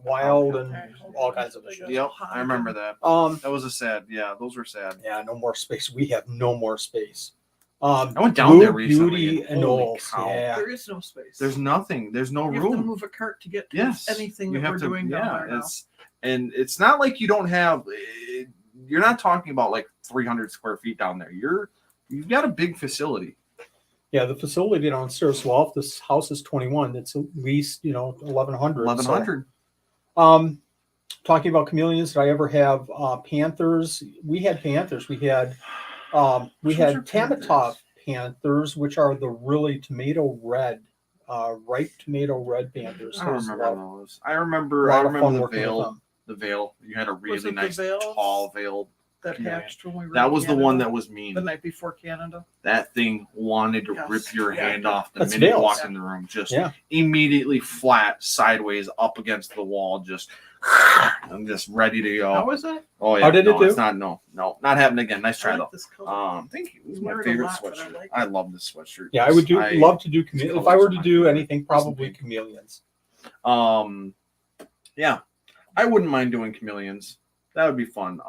wild and all kinds of issues. Yep, I remember that. That was a sad. Yeah, those were sad. Yeah, no more space. We have no more space. I went down there Blue recently. Beauty and Holy Knowles. cow. Yeah. There is no space. There's nothing. There's no you room. have to move a cart to get to Yes, anything you that have we're to. doing down there now. And it's not like you don't have. You're not talking about like 300 square feet down there. You've got a big facility. Yeah, the facility downstairs. Well, if this house is 21, it's at least 1,100. 1,100. So, talking about chameleons, did I ever have panthers? We had panthers. We had Tamatov panthers, which are the really tomato red, ripe tomato red panthers. I don't remember those. I remember A lot of fun the working with veil. them. The veil. You had a Was really it the nice veils tall veil. that hatched when we were That in was the Canada one that was mean. the night before Canada. That thing wanted to Yes. rip your Yeah. hand off the That's minute you veils. walked in the room. Just Yeah. immediately flat, sideways, up against the wall. Just I'm just ready to go. How was that? Oh yeah. How did it no, do? It's not not happening again. Nice try I though. like this color. Thank you. This is We my wear it a favorite lot, but I sweatshirt. like I love this sweatshirt. Yeah, I would love to do these chameleons. If colors I were are to my do favorite. anything, probably chameleons. Yeah, I wouldn't mind doing chameleons. That would be fun.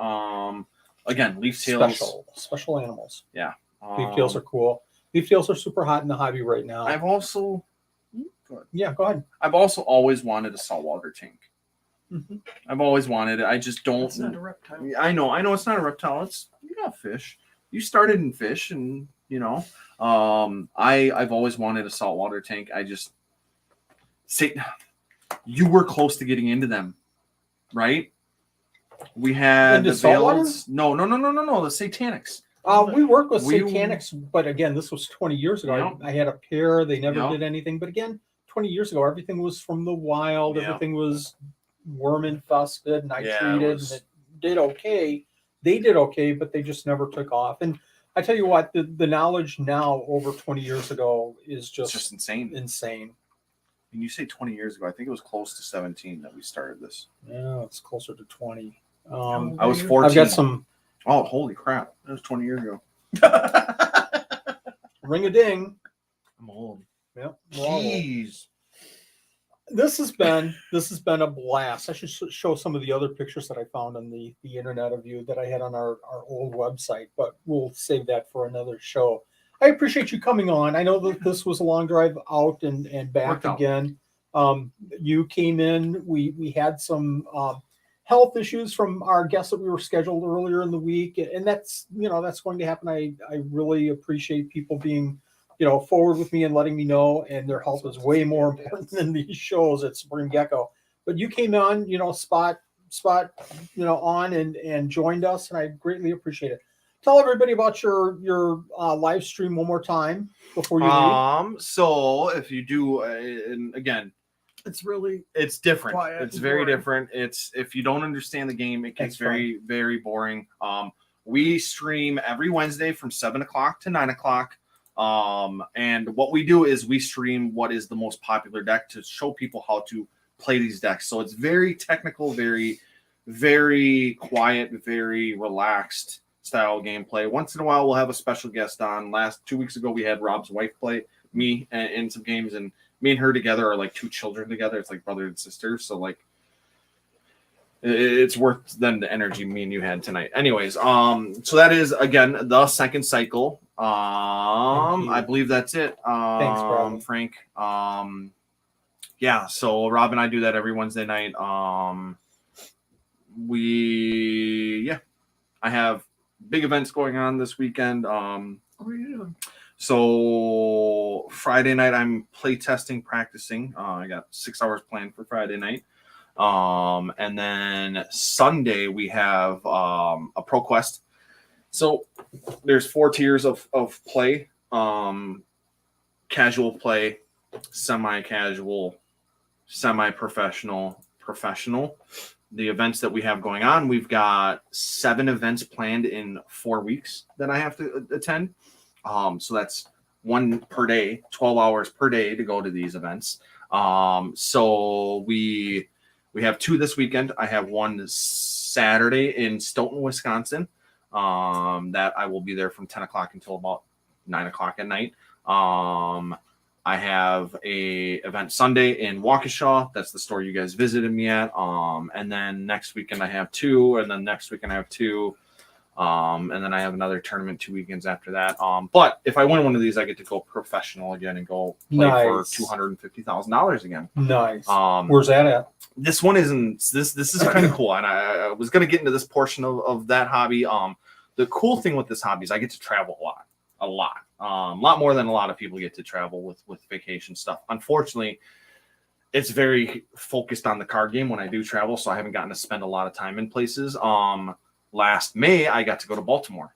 Again, leaf tails. Special animals. Yeah, Leaf tails are cool. Leaf tails are super hot in the hobby right now. I've also. Yeah, go ahead. I've also always wanted a saltwater tank. Mhm. I've always wanted it. I just don't. It's not a reptile. I know it's not a reptile. It's fish. You started in fish, and I've always wanted a saltwater tank. I just say you were close to getting into them, right? We had Into the saltwater? veils. No, the satanics. We worked with We- satanics, but again, this was 20 years ago. Yep. I had a pair. They never Yep. did anything. But again, 20 years ago, everything was from the wild. Yep. Everything was worm infested, and I Yeah, treated, it was- and it did okay. They did okay, but they just never took off. And I tell you what, the knowledge now over 20 years ago is It's just just insane. insane. And you say 20 years ago. I think it was close to 17 that we started this. Yeah, it's closer to 20. I was I've 14. I've got some Oh, holy crap! That was 20 years ago. ring a ding. I'm old. Yep. we're all old. Jeez. This has been a blast. I should show some of the other pictures that I found on the internet of you that I had on our old website, but we'll save that for another show. I appreciate you coming on. I know that this was a long drive out and back Worked out. again. You came in. We had some health issues from our guests that we were scheduled earlier in the week, and that's going to happen. I really appreciate people being forward with me and letting me know, and their health is way more important than these shows at Supreme Gecko. But you came on, spot on and joined us, and I greatly appreciate it. Tell everybody about your live stream one more time before you leave. So if you do, and again, it's different. Quiet It's and very boring. different. It's if you don't understand the game, it gets That's very, very boring. We stream every Wednesday from 7 o'clock to 9 o'clock. And what we do is we stream what is the most popular deck to show people how to play these decks. So it's very technical, very, very quiet, very relaxed style gameplay. Once in a while, we'll have a special guest on. 2 weeks ago, we had Rob's wife play me in some games, and me and her together are like two children together. It's like brother and sister. So like, it's worth then the energy me and you had tonight. Anyways, so that is again the second cycle. I believe that's it. Thanks, Rob. Frank. Yeah, so Rob and I do that every Wednesday night. I have big events going on this weekend. What are you doing? So Friday night I'm play testing, practicing. I got 6 hours planned for Friday night. And then Sunday we have a Pro Quest. So there's 4 tiers of play. Casual play, semi-casual, semi-professional, professional. the events that we have going on, we've got 7 events planned in 4 weeks that I have to attend. So that's 1 per day, 12 hours per day to go to these events. So we have 2 this weekend. I have 1 Saturday in Stoughton, Wisconsin. That I will be there from 10 o'clock until about 9 o'clock at night. I have a event Sunday in Waukesha. That's the store you guys visited me at. And then next weekend I have 2, and then next weekend I have 2. And then I have another tournament 2 weekends after that. But if I win one of these, I get to go professional again and go play for $250,000 again. Nice. Where's that at? This one isn't. This is kind of cool, and I was going to get into this portion of that hobby. The cool thing with this hobby is I get to travel a lot. A lot more than a lot of people get to travel with vacation stuff. Unfortunately, it's very focused on the card game when I do travel, so I haven't gotten to spend a lot of time in places. Last May, I got to go to Baltimore.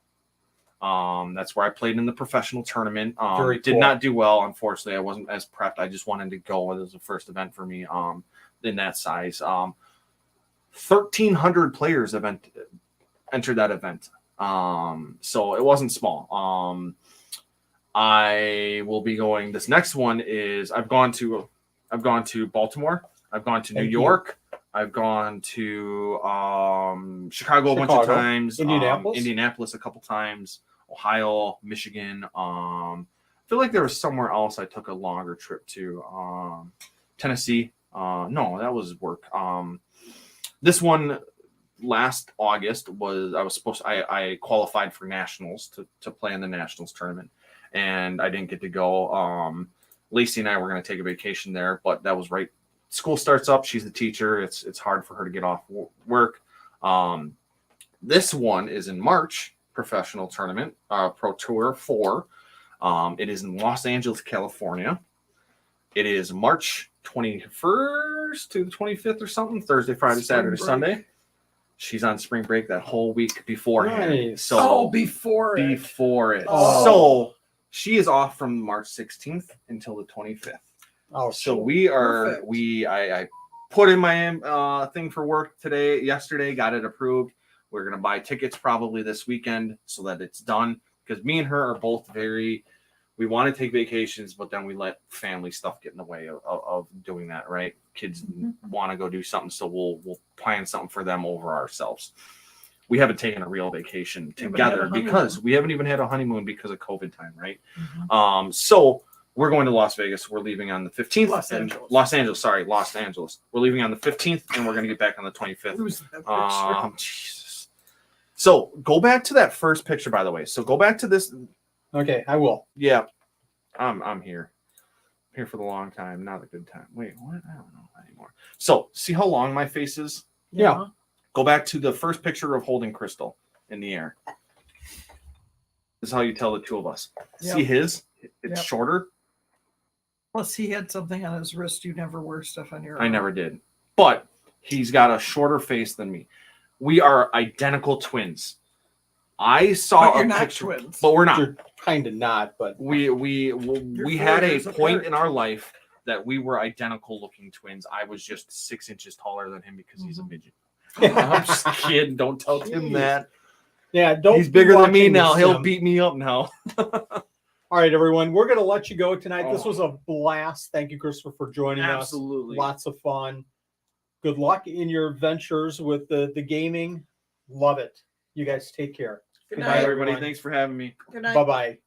That's where I played in the professional tournament. Did not do well, unfortunately. I wasn't as prepped. I just wanted to go. It was the first event for me in that size. 1,300 players entered that event. So it wasn't small. I will be going. This next one is I've gone to Baltimore. I've gone to New York. I've gone to Chicago a bunch of times. Indianapolis a couple times. Ohio, Michigan. I feel like there was somewhere else I took a longer trip to. Tennessee. No, that was work. This one last August I qualified for nationals to play in the nationals tournament, and I didn't get to go. Lacey and I were going to take a vacation there, but that was right. School starts up. She's the teacher. It's hard for her to get off work. This one is in March, professional tournament, Pro Tour 4. It is in Los Angeles, California. It is March 21st to the 25th or something. Thursday, Friday, Saturday, Sunday. She's on spring break that whole week beforehand. Nice. So before it. Oh. So she is off from March 16th until the 25th. Oh, so cool. I put in my thing for work yesterday, got it approved. We're going to buy tickets probably this weekend so that it's done, because me and her are both we want to take vacations, but then we let family stuff get in the way of doing that, right? Kids want to go do something, so we'll plan something for them over ourselves. We haven't taken a real vacation together because we haven't even had a honeymoon because of COVID time, right? Mm-hmm. So we're going to Las Vegas. We're leaving on the 15th. Los Angeles. We're leaving on the 15th, and we're going to get back on the 25th. Who's that Jesus. So go back to that first picture, by the way. So go back to this. Okay, I will. Yeah, I'm here. I'm here for the long time, not a good time. Wait, what? I don't know anymore. So see how long my face is? Yeah. Go back to the first picture of holding Crystal in the air. This is how you tell the two of us. Yep. See his? It's shorter. Plus, he had something on his wrist. You never wear stuff on your arm. I never did. But he's got a shorter face than me. We are identical twins. I saw but a not picture, twins. but we're not. You're kind of not, but we had a point in our life that we were identical looking twins. I was just 6 inches taller than him because he's a midget. I'm just kidding. Don't tell Tim that. Yeah, don't. He's bigger than me now. He'll beat me up now. All right, everyone. We're going to let you go tonight. This was a blast. Thank you, Christopher, for joining us. Absolutely. Lots of fun. Good luck in your ventures with the gaming. Love it. You guys take care. Good night, everybody. Thanks for having me. Good night. Bye-bye.